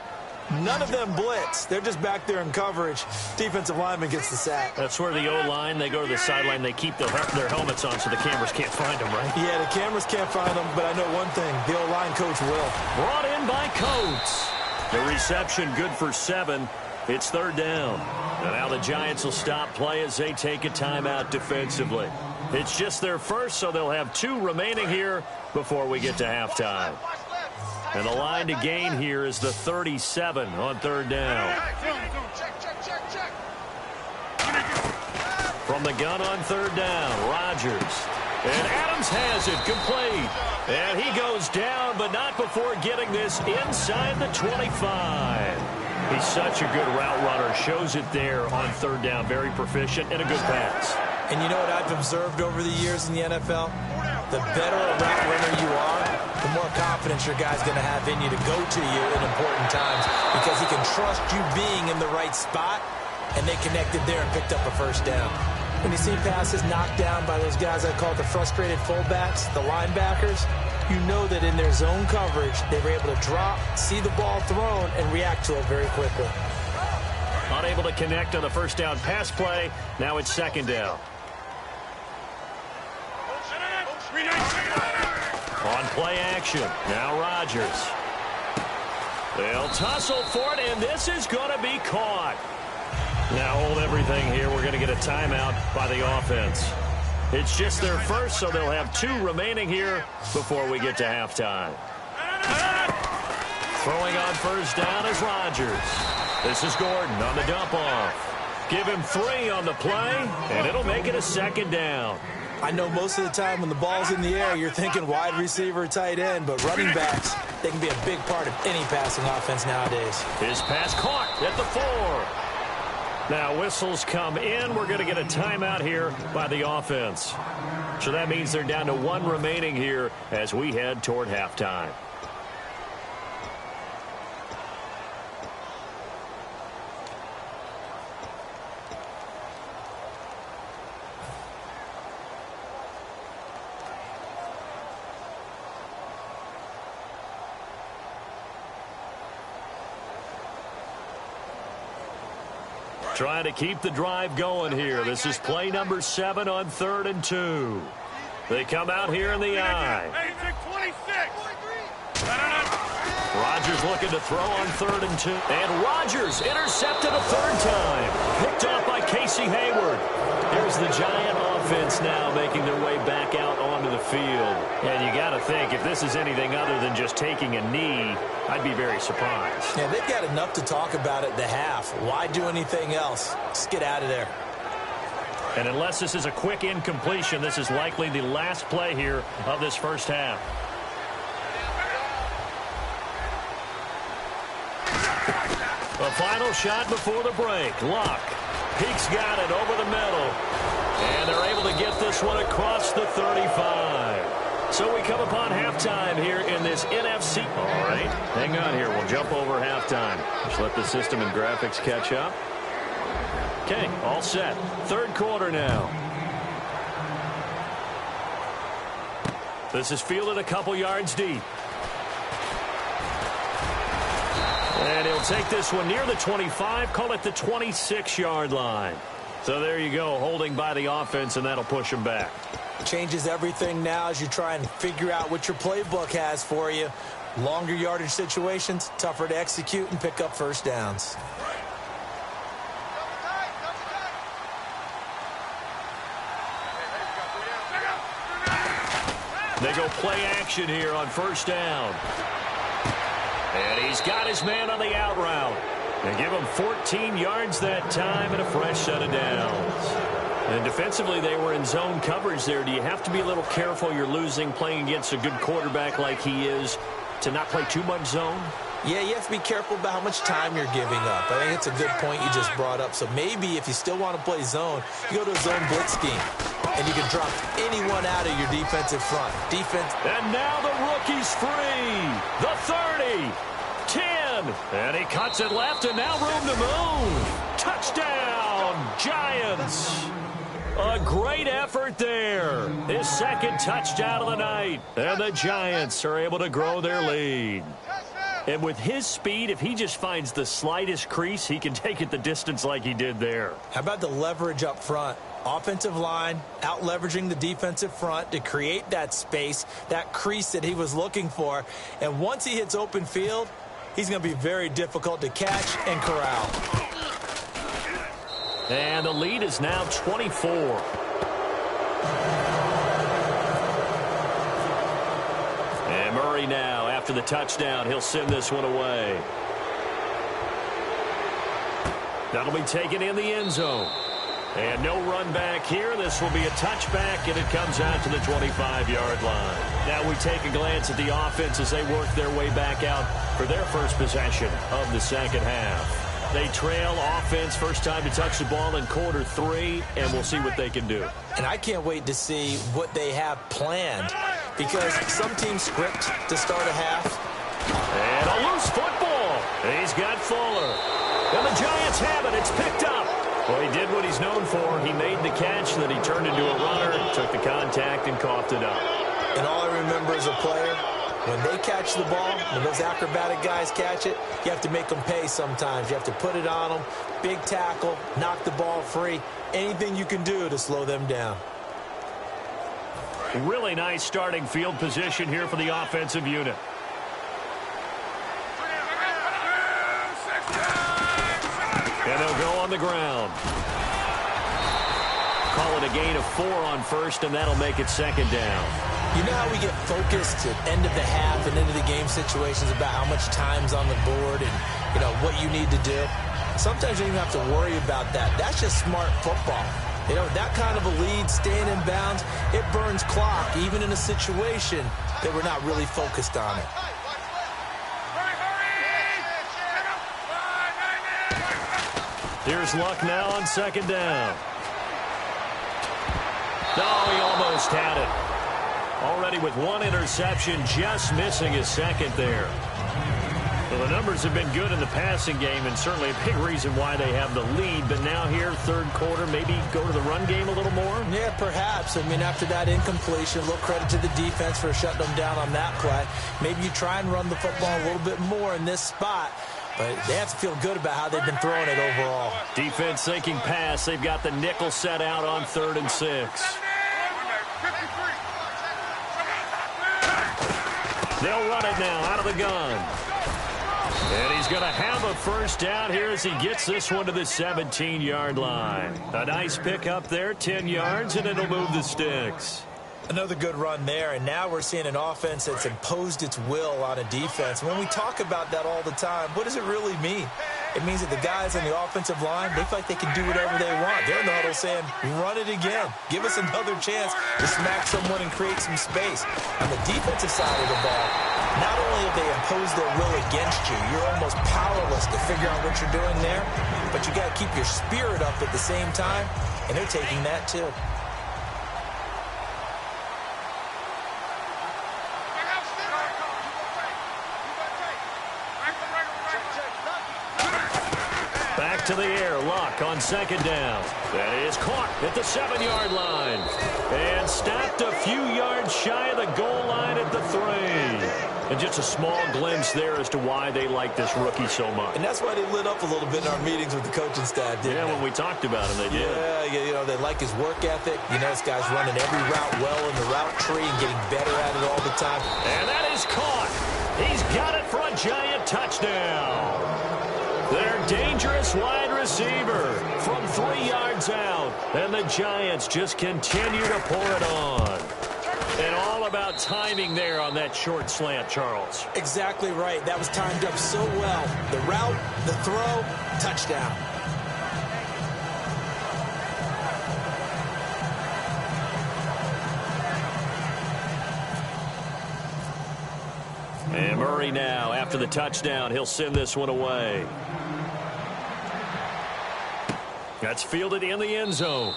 None of them blitz. They're just back there in coverage. Defensive lineman gets the sack. That's where the O-line, they go to the sideline, they keep their helmets on so the cameras can't find them, right? Yeah, the cameras can't find them, but I know one thing. The O-line coach will. Brought in by Coates. The reception good for 7. It's 3rd down. And now the Giants will stop play as they take a timeout defensively. It's just their first, so they'll have 2 remaining here before we get to halftime. And the line to gain here is the 37 on 3rd down. From the gun on 3rd down, Rodgers. And Adams has it complete. And he goes down, but not before getting this inside the 25. He's such a good route runner. Shows it there on 3rd down. Very proficient and a good pass. And you know what I've observed over the years in the NFL? The better a route runner you are, the more confidence your guy's going to have in you to go to you in important times because he can trust you being in the right spot, and they connected there and picked up a first down. When you see passes knocked down by those guys I call the frustrated fullbacks, the linebackers, you know that in their zone coverage, they were able to drop, see the ball thrown, and react to it very quickly. Unable to connect on the first down pass play. Now it's 2nd down. On play action, now Rodgers. They'll tussle for it, and this is going to be caught. Now hold everything here. We're going to get a timeout by the offense. It's just their first, so they'll have 2 remaining here before we get to halftime. Throwing on first down is Rodgers. This is Gordon on the dump off. Give him 3 on the play, and it'll make it a 2nd down. I know most of the time when the ball's in the air, you're thinking wide receiver, tight end, but running backs, they can be a big part of any passing offense nowadays. His pass caught at the 4. Now whistles come in. We're going to get a timeout here by the offense. So that means they're down to 1 remaining here as we head toward halftime. Trying to keep the drive going here. This is play number 7 on 3rd and 2. They come out here in the I. Rodgers looking to throw on 3rd and 2. And Rodgers intercepted a 3rd time. Picked off by Casey Hayward. Here's the Giant offense now making their way back out onto the field. And you got to think, if this is anything other than just taking a knee, I'd be very surprised. Yeah, they've got enough to talk about at the half. Why do anything else? Just get out of there. And unless this is a quick incompletion, this is likely the last play here of this first half. A final shot before the break. Luck. Peaks got it over the middle. And they're able to get this one across the 35. So we come upon halftime here in this NFC. All right, hang on here. We'll jump over halftime. Just let the system and graphics catch up. Okay, all set. Third quarter now. This is fielded a couple yards deep. And he'll take this one near the 25, call it the 26-yard line. So there you go, holding by the offense, and that'll push him back. Changes everything now as you try and figure out what your playbook has for you. Longer yardage situations, tougher to execute and pick up first downs. They go play action here on first down. And he's got his man on the out route. They give him 14 yards that time and a fresh set of downs. And defensively, they were in zone coverage there. Do you have to be a little careful? You're losing playing against a good quarterback like he is to not play too much zone? Yeah, you have to be careful about how much time you're giving up. I think it's a good point you just brought up. So maybe if you still want to play zone, you go to a zone blitz scheme. And you can drop anyone out of your defensive front. And now the rookie's free. The 30. 10. And he cuts it left, and now room to move. Touchdown, Giants. A great effort there. His second touchdown of the night. And the Giants are able to grow their lead. And with his speed, if he just finds the slightest crease, he can take it the distance like he did there. How about the leverage up front? Offensive line out leveraging the defensive front to create that space, that crease that he was looking for. And once he hits open field, he's going to be very difficult to catch and corral. And the lead is now 24. And Murray now, after the touchdown, he'll send this one away. That'll be taken in the end zone. And no run back here. This will be a touchback, and it comes out to the 25-yard line. Now we take a glance at the offense as they work their way back out for their first possession of the second half. They trail offense, first time to touch the ball in quarter 3, and we'll see what they can do. And I can't wait to see what they have planned, because some teams script to start a half. And a loose football. He's got Fuller. And the Giants have it. It's picked up. Well, he did what he's known for. He made the catch, then he turned into a runner, took the contact, and coughed it up. And all I remember as a player, when they catch the ball, when those acrobatic guys catch it, you have to make them pay sometimes. You have to put it on them, big tackle, knock the ball free, anything you can do to slow them down. Really nice starting field position here for the offensive unit. And they'll go on the ground. Call it a gain of 4 on first, and that'll make it second down. You know how we get focused at end of the half and into the game situations about how much time's on the board and, you know, what you need to do? Sometimes you don't even have to worry about that. That's just smart football. You know, that kind of a lead, staying in bounds, it burns clock, even in a situation that we're not really focused on it. Here's Luck now on second down. Oh, he almost had it. Already with 1 interception, just missing his second there. Well, the numbers have been good in the passing game, and certainly a big reason why they have the lead. But now here, third quarter, maybe go to the run game a little more? Yeah, perhaps. I mean, after that incompletion, a little credit to the defense for shutting them down on that play. Maybe you try and run the football a little bit more in this spot. But they have to feel good about how they've been throwing it overall. Defense thinking pass. They've got the nickel set out on 3rd and 6. They'll run it now out of the gun. And he's going to have a first down here as he gets this one to the 17-yard line. A nice pickup there, 10 yards, and it'll move the sticks. Another good run there, and now we're seeing an offense that's imposed its will on a defense. When we talk about that all the time, what does it really mean? It means that the guys on the offensive line, they feel like they can do whatever they want. They're in the huddle saying, run it again. Give us another chance to smack someone and create some space. On the defensive side of the ball, not only have they imposed their will against you, you're almost powerless to figure out what you're doing there, but you got to keep your spirit up at the same time, and they're taking that too. to the air. Luck on second down. That is caught at the 7-yard line. And stopped a few yards shy of the goal line at the 3. And just a small glimpse there as to why they like this rookie so much. And that's why they lit up a little bit in our meetings with the coaching staff, didn't they? When we talked about him, they did. Yeah, you know, they like his work ethic. You know, this guy's running every route well in the route tree and getting better at it all the time. And that is caught. He's got it for a Giant touchdown. Their dangerous wide receiver from 3 yards out. And the Giants just continue to pour it on. And all about timing there on that short slant, Charles. Exactly right. That was timed up so well. The route, the throw, touchdown. And Murray now, after the touchdown, he'll send this one away. That's fielded in the end zone.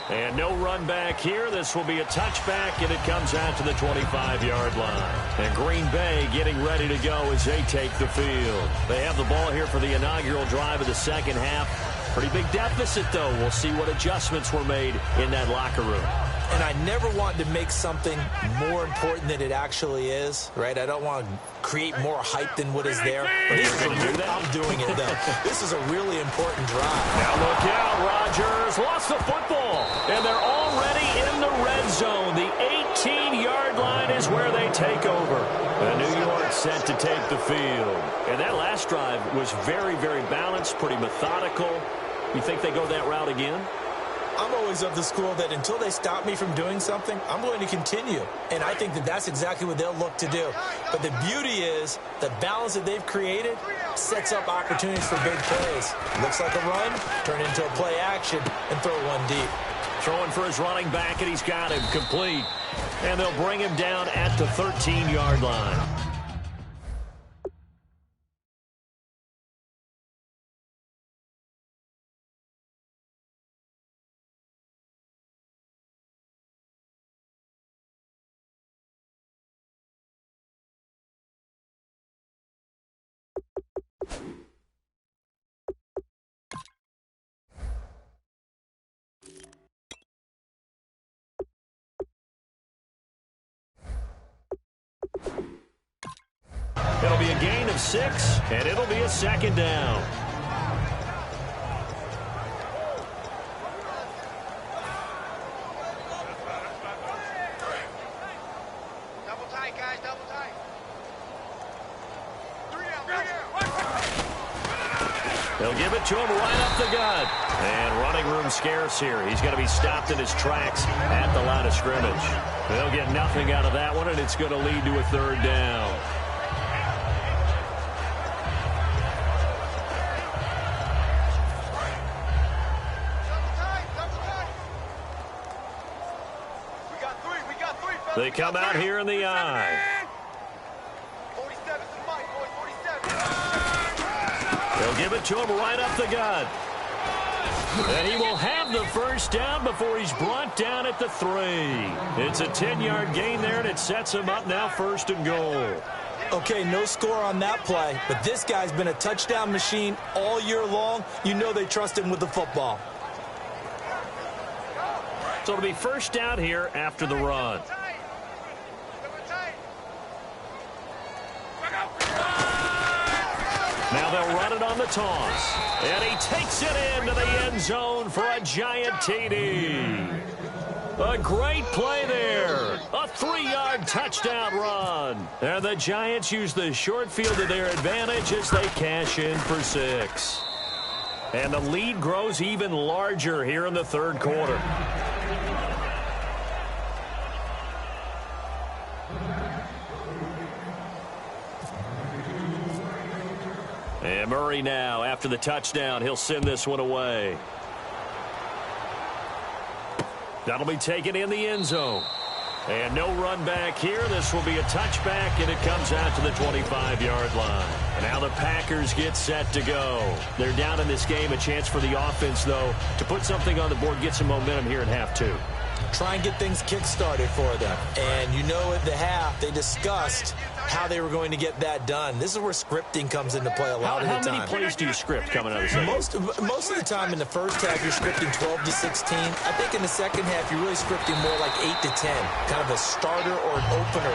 And no run back here. This will be a touchback, and it comes out to the 25-yard line. And Green Bay getting ready to go as they take the field. They have the ball here for the inaugural drive of the second half. Pretty big deficit, though. We'll see what adjustments were made in that locker room. And I never want to make something more important than it actually is, right? I don't want to create more hype than what is there. But I'm doing it, though. This is a really important drive. Now look out, Rodgers lost the football. And they're already in the red zone. The 18-yard line is where they take over. And New York set to take the field. And that last drive was very, very balanced, pretty methodical. You think they go that route again? I'm always of the school that until they stop me from doing something, I'm going to continue. And I think that that's exactly what they'll look to do. But the beauty is the balance that they've created sets up opportunities for big plays. Looks like a run, turn into a play action, and throw one deep. Throwing for his running back, and he's got him complete. And they'll bring him down at the 13-yard line. It'll be a gain of 6, and it'll be a second down. Double tight, guys, double tight. 3 out, 3 out. They'll give it to him right up the gut. And running room scarce here. He's going to be stopped in his tracks at the line of scrimmage. They'll get nothing out of that one, and it's going to lead to a third down. They come out here in the eye. 47 to Mike, boys, 47. They'll give it to him right up the gut. And he will have the first down before he's brought down at the 3. It's a 10-yard gain there, and it sets him up now 1st and goal. Okay, no score on that play, but this guy's been a touchdown machine all year long. You know they trust him with the football. So it'll be first down here after the run. Now they'll run it on the toss. And he takes it into the end zone for a Giant TD. A great play there. A 3-yard touchdown run. And the Giants use the short field to their advantage as they cash in for 6. And the lead grows even larger here in the third quarter. And Murray now, after the touchdown, he'll send this one away. That'll be taken in the end zone. And no run back here. This will be a touchback, and it comes out to the 25-yard line. And now the Packers get set to go. They're down in this game. A chance for the offense, though, to put something on the board, get some momentum here in half 2. Try and get things kick-started for them. And you know at the half, they discussed how they were going to get that done. This is where scripting comes into play a lot of the time. How many plays do you script coming out of the second? Most of the time in the first half, you're scripting 12 to 16. I think in the second half, you're really scripting more like 8 to 10. Kind of a starter or an opener,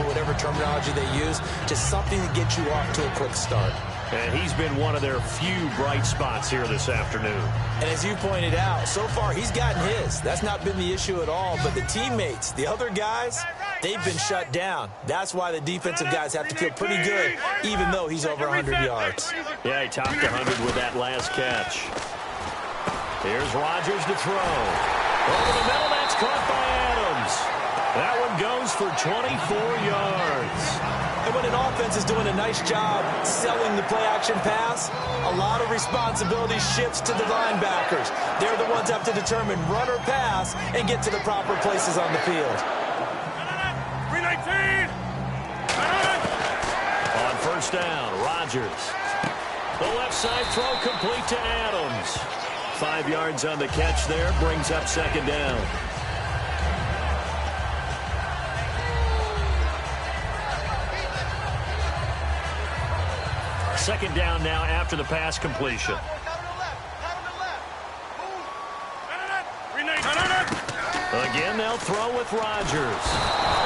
whatever terminology they use. Just something to get you off to a quick start. And he's been one of their few bright spots here this afternoon. And as you pointed out, so far he's gotten his. That's not been the issue at all. But the teammates, the other guys, they've been shut down. That's why the defensive guys have to feel pretty good, even though he's over 100 yards. Yeah, he topped 100 with that last catch. Here's Rodgers to throw. Over the middle, that's caught by Adams. That one goes for 24 yards. And when an offense is doing a nice job selling the play-action pass, a lot of responsibility shifts to the linebackers. They're the ones that have to determine run or pass and get to the proper places on the field. 319! On first down, Rodgers. The left side throw complete to Adams. 5 yards on the catch there, brings up second down. Second down now after the pass completion. Again, they'll throw with Rodgers.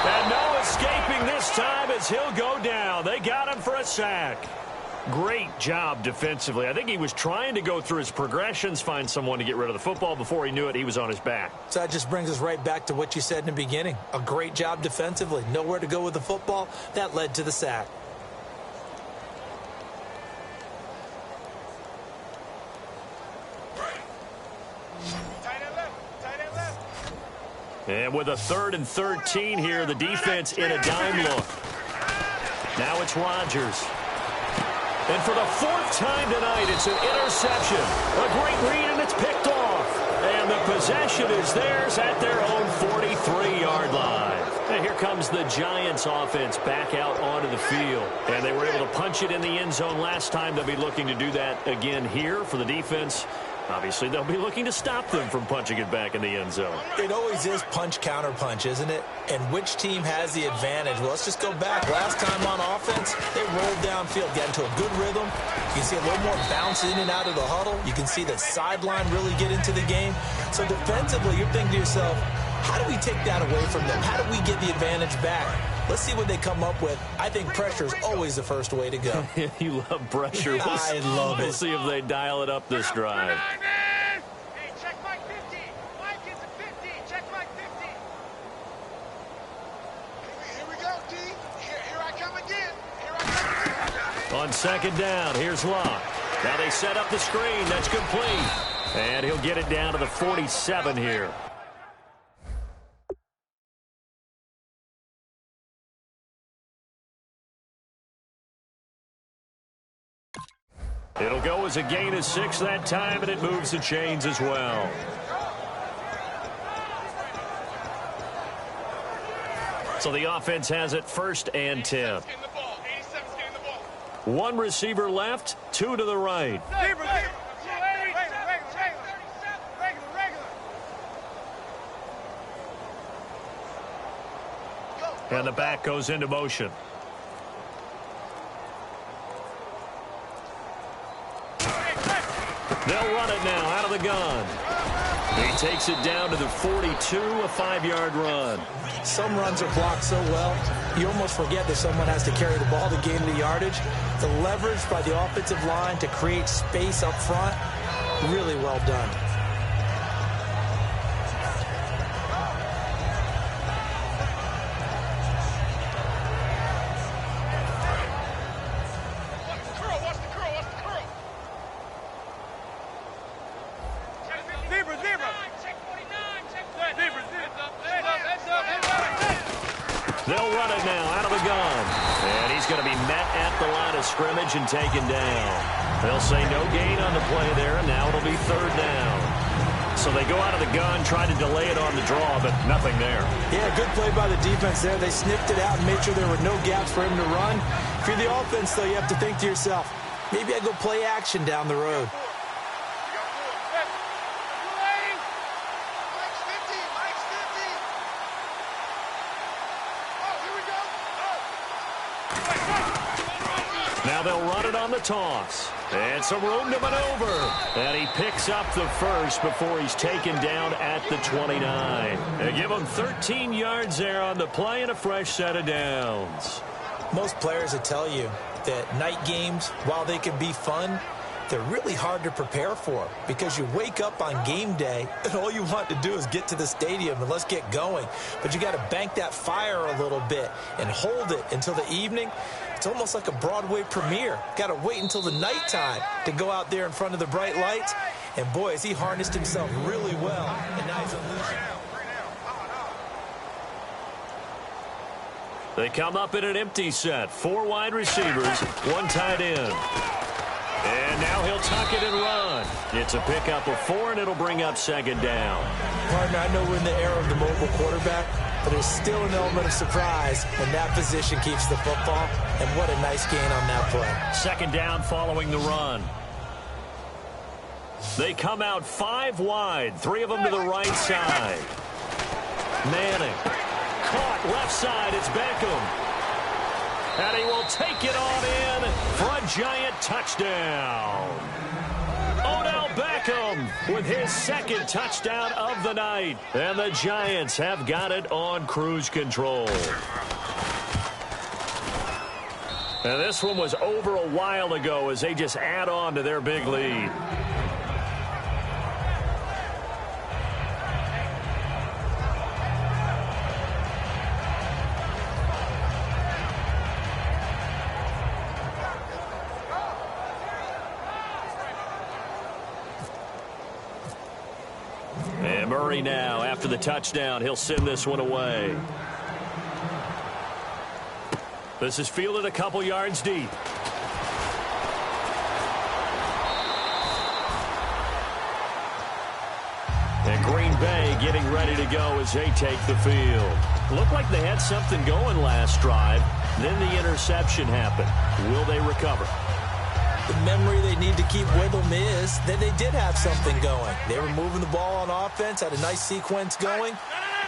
And no escaping this time as he'll go down. They got him for a sack. Great job defensively. I think he was trying to go through his progressions, find someone to get rid of the football. Before he knew it, he was on his back. So that just brings us right back to what you said in the beginning. A great job defensively. Nowhere to go with the football. That led to the sack. And with a 3rd and 13 here, the defense in a dime look. Now it's Rodgers. And for the 4th time tonight, it's an interception. A great read, and it's picked off. And the possession is theirs at their own 43-yard line. And here comes the Giants offense back out onto the field. And they were able to punch it in the end zone last time. They'll be looking to do that again here for the defense. Obviously, they'll be looking to stop them from punching it back in the end zone. It always is punch-counter-punch, isn't it? And which team has the advantage? Well, let's just go back. Last time on offense, they rolled downfield, got into a good rhythm. You can see a little more bounce in and out of the huddle. You can see the sideline really get into the game. So defensively, you're thinking to yourself, how do we take that away from them? How do we get the advantage back? Let's see what they come up with. I think pressure is always the first way to go. You love pressure. I love it. We'll see if they dial it up this drive. Hey, check Mike 50. Mike is a 50. Check Mike 50. Here we go, D. Here I come again. Here I come again. On second down, here's Locke. Now they set up the screen. That's complete. And he'll get it down to the 47 here. It'll go as a gain of 6 that time, and it moves the chains as well. So the offense has it 1st and 10. 1 receiver left, 2 to the right. And the back goes into motion. They'll run it now out of the gun. He takes it down to the 42, a 5-yard run. Some runs are blocked so well, you almost forget that someone has to carry the ball to gain the yardage. The leverage by the offensive line to create space up front, really well done. They'll run it now out of the gun. And he's going to be met at the line of scrimmage and taken down. They'll say no gain on the play there, and now it'll be 3rd down. So they go out of the gun, try to delay it on the draw, but nothing there. Yeah, good play by the defense there. They sniffed it out and made sure there were no gaps for him to run. If you're the offense, though, you have to think to yourself, maybe I go play action down the road. Now they'll run it on the toss. And some room to maneuver. And he picks up the first before he's taken down at the 29. They give him 13 yards there on the play and a fresh set of downs. Most players will tell you that night games, while they can be fun, they're really hard to prepare for because you wake up on game day and all you want to do is get to the stadium and let's get going. But you got to bank that fire a little bit and hold it until the evening. It's almost like a Broadway premiere. Got to wait until the nighttime to go out there in front of the bright lights. And boy, has he harnessed himself really well. And now he's unleashing. They come up in an empty set. 4 wide receivers, 1 tight end. And now he'll tuck it and run. It's a pickup of 4, and it'll bring up second down. Partner, I know we're in the era of the mobile quarterback, but there's still an element of surprise when that position keeps the football. And what a nice gain on that play. Second down following the run. They come out 5 wide, 3 of them to the right side. Manning. Caught left side. It's Beckham. And he will take it on in for a giant touchdown. Odell Beckham with his second touchdown of the night. And the Giants have got it on cruise control. And this one was over a while ago as they just add on to their big lead. And Murray now, after the touchdown, he'll send this one away. This is fielded a couple yards deep. And Green Bay getting ready to go as they take the field. Looked like they had something going last drive. Then the interception happened. Will they recover? The memory they need to keep with them is that they did have something going. They were moving the ball on offense, had a nice sequence going.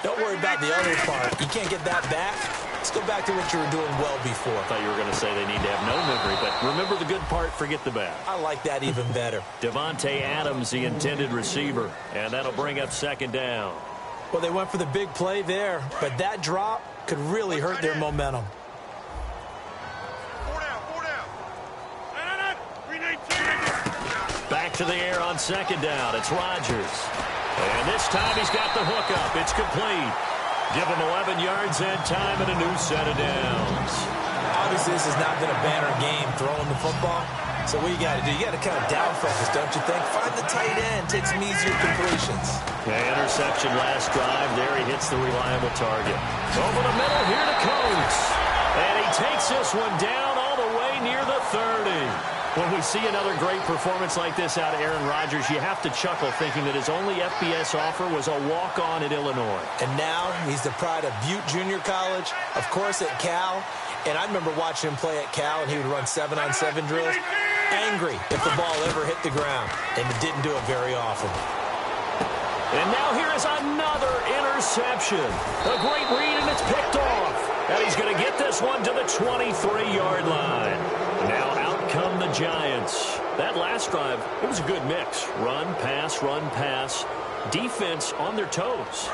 Don't worry about the other part. You can't get that back. Let's go back to what you were doing well before. I thought you were going to say they need to have no memory, but remember the good part, forget the bad. I like that even better. Devontae Adams, the intended receiver, and that'll bring up second down. Well, they went for the big play there, but that drop could really hurt their momentum. Back to the air on second down. It's Rodgers. And this time he's got the hook up. It's complete. Give him 11 yards and time and a new set of downs. Obviously, this has not been a banner game throwing the football. So what you got to do, you got to kind of down focus, don't you think? Find the tight end, take some easier completions. Yeah, interception last drive. There he hits the reliable target. Over the middle here to Coates. And he takes this one down all the way near the 30. When we see another great performance like this out of Aaron Rodgers, you have to chuckle thinking that his only FBS offer was a walk-on at Illinois. And now he's the pride of Butte Junior College, of course at Cal. And I remember watching him play at Cal, and he would run 7-on-7 drills. Angry if the ball ever hit the ground, and it didn't do it very often. And now here is another interception. A great read, and it's picked off. And he's going to get this one to the 23-yard line. Now out come the Giants. That last drive, it was a good mix. Run, pass, defense on their toes.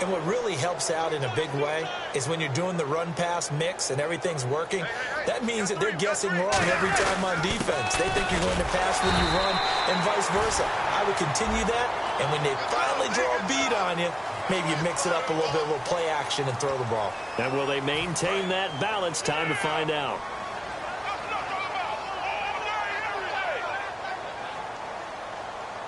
And what really helps out in a big way is when you're doing the run-pass mix and everything's working, that means that they're guessing wrong every time on defense. They think you're going to pass when you run and vice versa. I would continue that, and when they finally draw a beat on you, maybe you mix it up a little bit, a little play action, and throw the ball. And will they maintain that balance? Time to find out.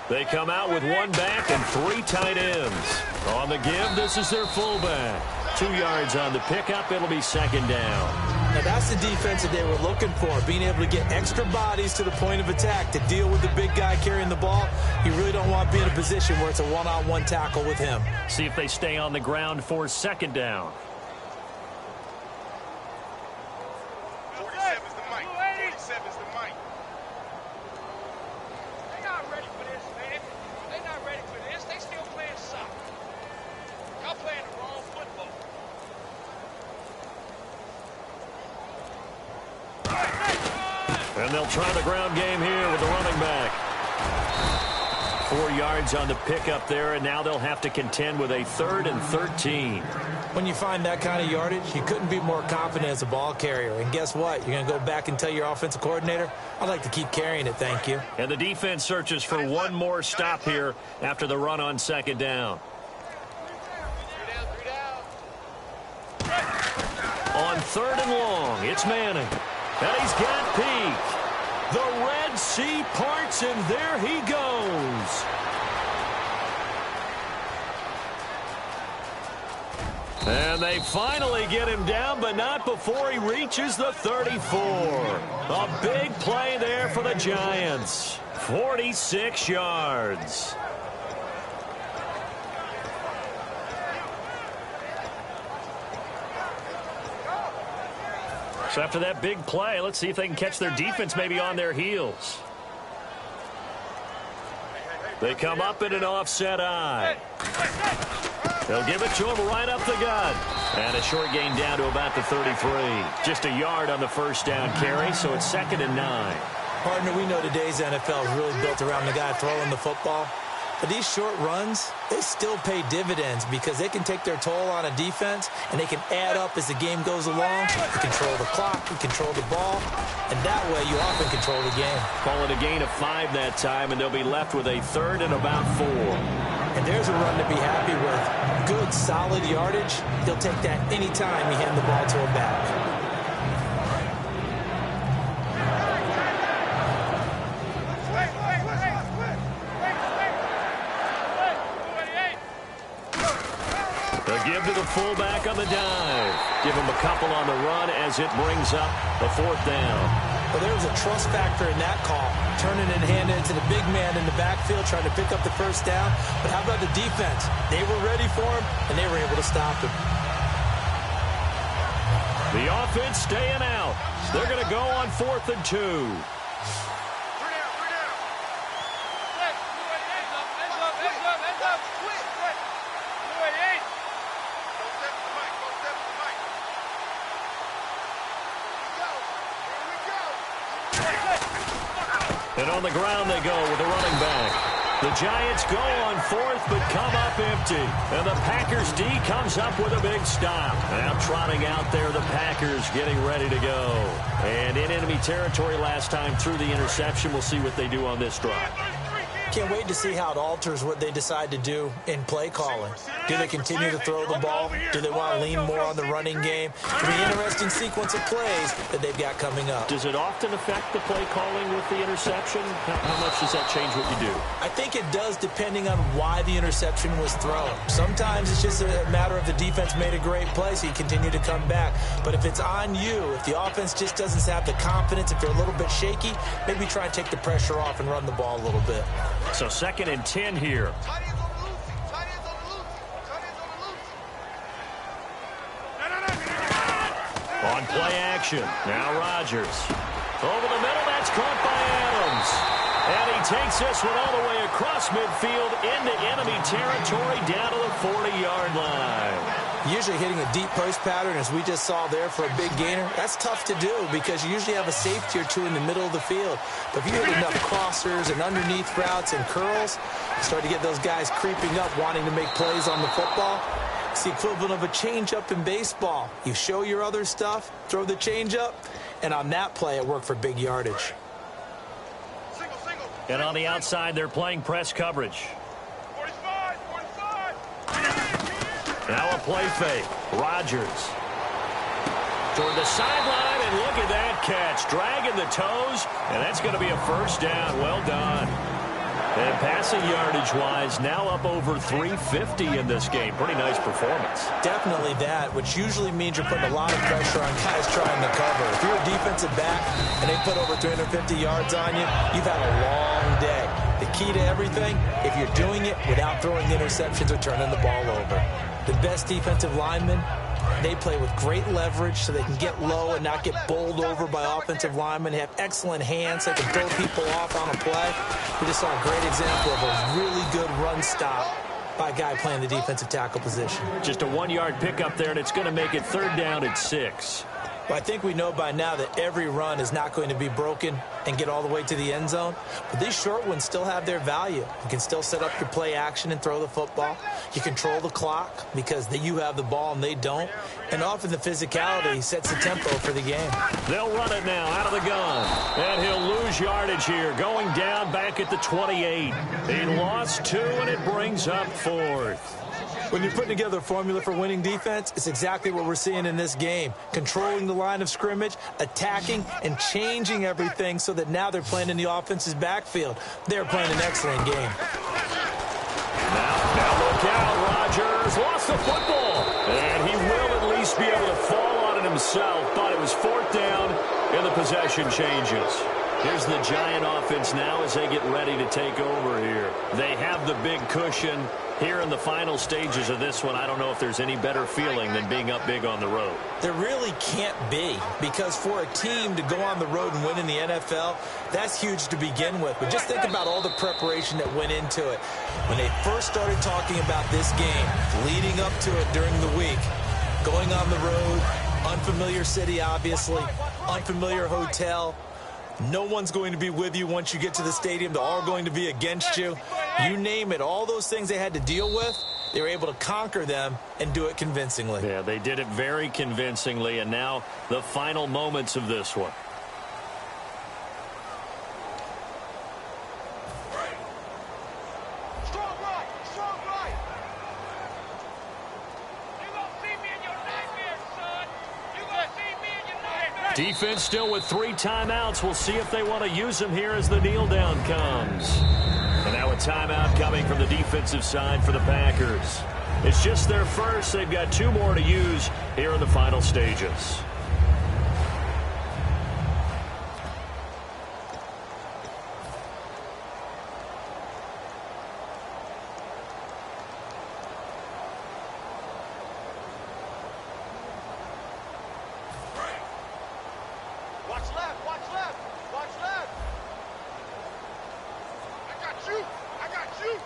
They come out with 1 back and 3 tight ends. On the give, this is their fullback. 2 yards on the pickup. It'll be second down. Now, that's the defense that they were looking for, being able to get extra bodies to the point of attack to deal with the big guy carrying the ball. You really don't want to be in a position where it's a one-on-one tackle with him. See if they stay on the ground for second down. 47's the mic. 47's the mic. They're not ready for this, man. They're not ready for this. They still playing soccer. Y'all playing the wrong football. And they'll try the ground game here with the running back. 4 yards on the pickup there, and now they'll have to contend with a 3rd and 13. When you find that kind of yardage, you couldn't be more confident as a ball carrier. And guess what? You're going to go back and tell your offensive coordinator, I'd like to keep carrying it, thank you. And the defense searches for one more stop here after the run on 2nd down. On 3rd and long, it's Manning. And he's got Peak. The Red Sea parts, and there he goes. And they finally get him down, but not before he reaches the 34. A big play there for the Giants. 46 yards. So after that big play, let's see if they can catch their defense maybe on their heels. They come up in an offset eye. They'll give it to him right up the gut. And a short gain down to about the 33. Just a yard on the 1st down carry, so it's 2nd and 9. Partner, we know today's NFL is really built around the guy throwing the football. But these short runs, they still pay dividends because they can take their toll on a defense and they can add up as the game goes along. You control the clock, you control the ball, and that way you often control the game. Call it a gain of 5 that time, and they'll be left with a 3rd and about 4. And there's a run to be happy with. Good, solid yardage. He'll take that anytime you hand the ball to him back. Give to the fullback on the dive. Give him a couple on the run as it brings up a 4th down. Well, there was a trust factor in that call. Turning and handing it to the big man in the backfield, trying to pick up the 1st down. But how about the defense? They were ready for him, and they were able to stop him. The offense staying out. They're going to go on 4th and 2. And on the ground they go with the running back. The Giants go on 4th but come up empty. And the Packers D comes up with a big stop. Now trotting out there the Packers getting ready to go. And in enemy territory last time through the interception. We'll see what they do on this drive. Can't wait to see how it alters what they decide to do in play calling. Do they continue to throw the ball? Do they want to lean more on the running game? It'll be an interesting sequence of plays that they've got coming up. Does it often affect the play calling with the interception? How much does that change what you do? I think it does depending on why the interception was thrown. Sometimes it's just a matter of the defense made a great play, so you continue to come back. But if it's on you, if the offense just doesn't have the confidence, if they're a little bit shaky, maybe try and take the pressure off and run the ball a little bit. So 2nd and 10 here. On play action. Now Rodgers. Over the middle, that's caught by Adams. And he takes this one all the way across midfield into enemy territory down to the 40-yard line. Usually hitting a deep post pattern, as we just saw there for a big gainer, that's tough to do because you usually have a safety or two in the middle of the field. But if you hit enough crossers and underneath routes and curls, you start to get those guys creeping up, wanting to make plays on the football. It's the equivalent of a changeup in baseball. You show your other stuff, throw the changeup, and on that play, it worked for big yardage. And on the outside, they're playing press coverage. 45. Now a play fake. Rodgers toward the sideline, and look at that catch. Dragging the toes, and that's going to be a 1st down. Well done. And passing yardage-wise, now up over 350 in this game. Pretty nice performance. Definitely that, which usually means you're putting a lot of pressure on guys trying to cover. If you're a defensive back and they put over 350 yards on you, you've had a long day. The key to everything, if you're doing it without throwing interceptions or turning the ball over. The best defensive linemen, they play with great leverage so they can get low and not get bowled over by offensive linemen. They have excellent hands so they can throw people off on a play. We just saw a great example of a really good run stop by a guy playing the defensive tackle position. Just a 1-yard pickup there, and it's going to make it 3rd down at 6. Well, I think we know by now that every run is not going to be broken and get all the way to the end zone. But these short ones still have their value. You can still set up your play action and throw the football. You control the clock because you have the ball and they don't. And often the physicality sets the tempo for the game. They'll run it now out of the gun. And he'll lose yardage here, going down back at the 28. He lost 2, and it brings up 4th. When you're putting together a formula for winning defense, it's exactly what we're seeing in this game. Controlling the line of scrimmage, attacking, and changing everything so that now they're playing in the offense's backfield. They're playing an excellent game. Now look out. Rodgers lost the football. And he will at least be able to fall on it himself. But it was 4th down, and the possession changes. Here's the Giant offense now as they get ready to take over here. They have the big cushion. Here in the final stages of this one, I don't know if there's any better feeling than being up big on the road. There really can't be, because for a team to go on the road and win in the NFL, that's huge to begin with. But just think about all the preparation that went into it. When they first started talking about this game, leading up to it during the week, going on the road, unfamiliar city, obviously, unfamiliar hotel. No one's going to be with you once you get to the stadium. They're all going to be against you. You name it, all those things they had to deal with, they were able to conquer them and do it convincingly. Yeah, they did it very convincingly, and now the final moments of this one. Strong right, strong right. You gonna see me in your nightmares, son. You gonna see me in your nightmares. Defense still with 3 timeouts. We'll see if they want to use them here as the kneel down comes. And now a timeout coming from the defensive side for the Packers. It's just their first. They've got 2 more to use here in the final stages. Watch left, watch left, watch left. I got you, I got you.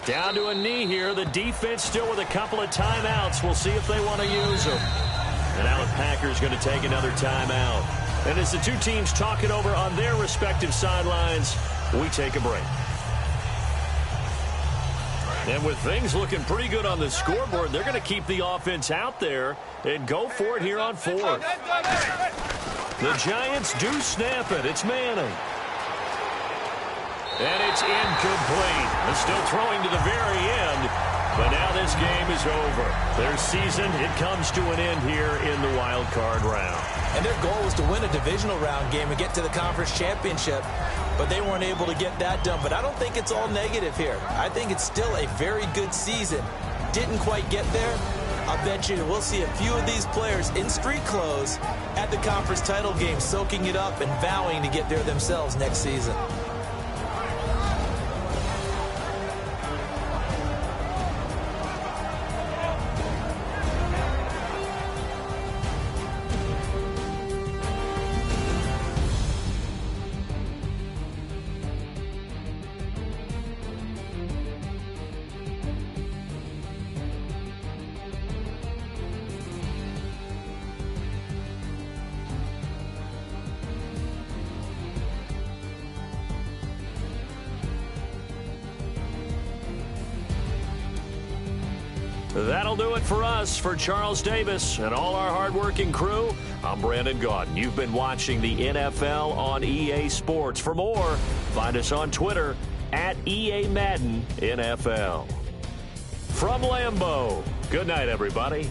Down to a knee here. The defense still with a couple of timeouts. We'll see if they want to use them. And now the Packers going to take another timeout. And as the 2 teams talk it over on their respective sidelines, we take a break. And with things looking pretty good on the scoreboard, they're going to keep the offense out there and go for it here on 4th. The Giants do snap it. It's Manning. And it's incomplete. And still throwing to the very end. But now this game is over. Their season, it comes to an end here in the wild card round. And their goal was to win a divisional round game and get to the conference championship. But they weren't able to get that done. But I don't think it's all negative here. I think it's still a very good season. Didn't quite get there. I bet you we'll see a few of these players in street clothes at the conference title game, soaking it up and vowing to get there themselves next season. That'll do it for us. For Charles Davis and all our hardworking crew, I'm Brandon Gaudin. You've been watching the NFL on EA Sports. For more, find us on Twitter at EA Madden NFL. From Lambeau, good night, everybody.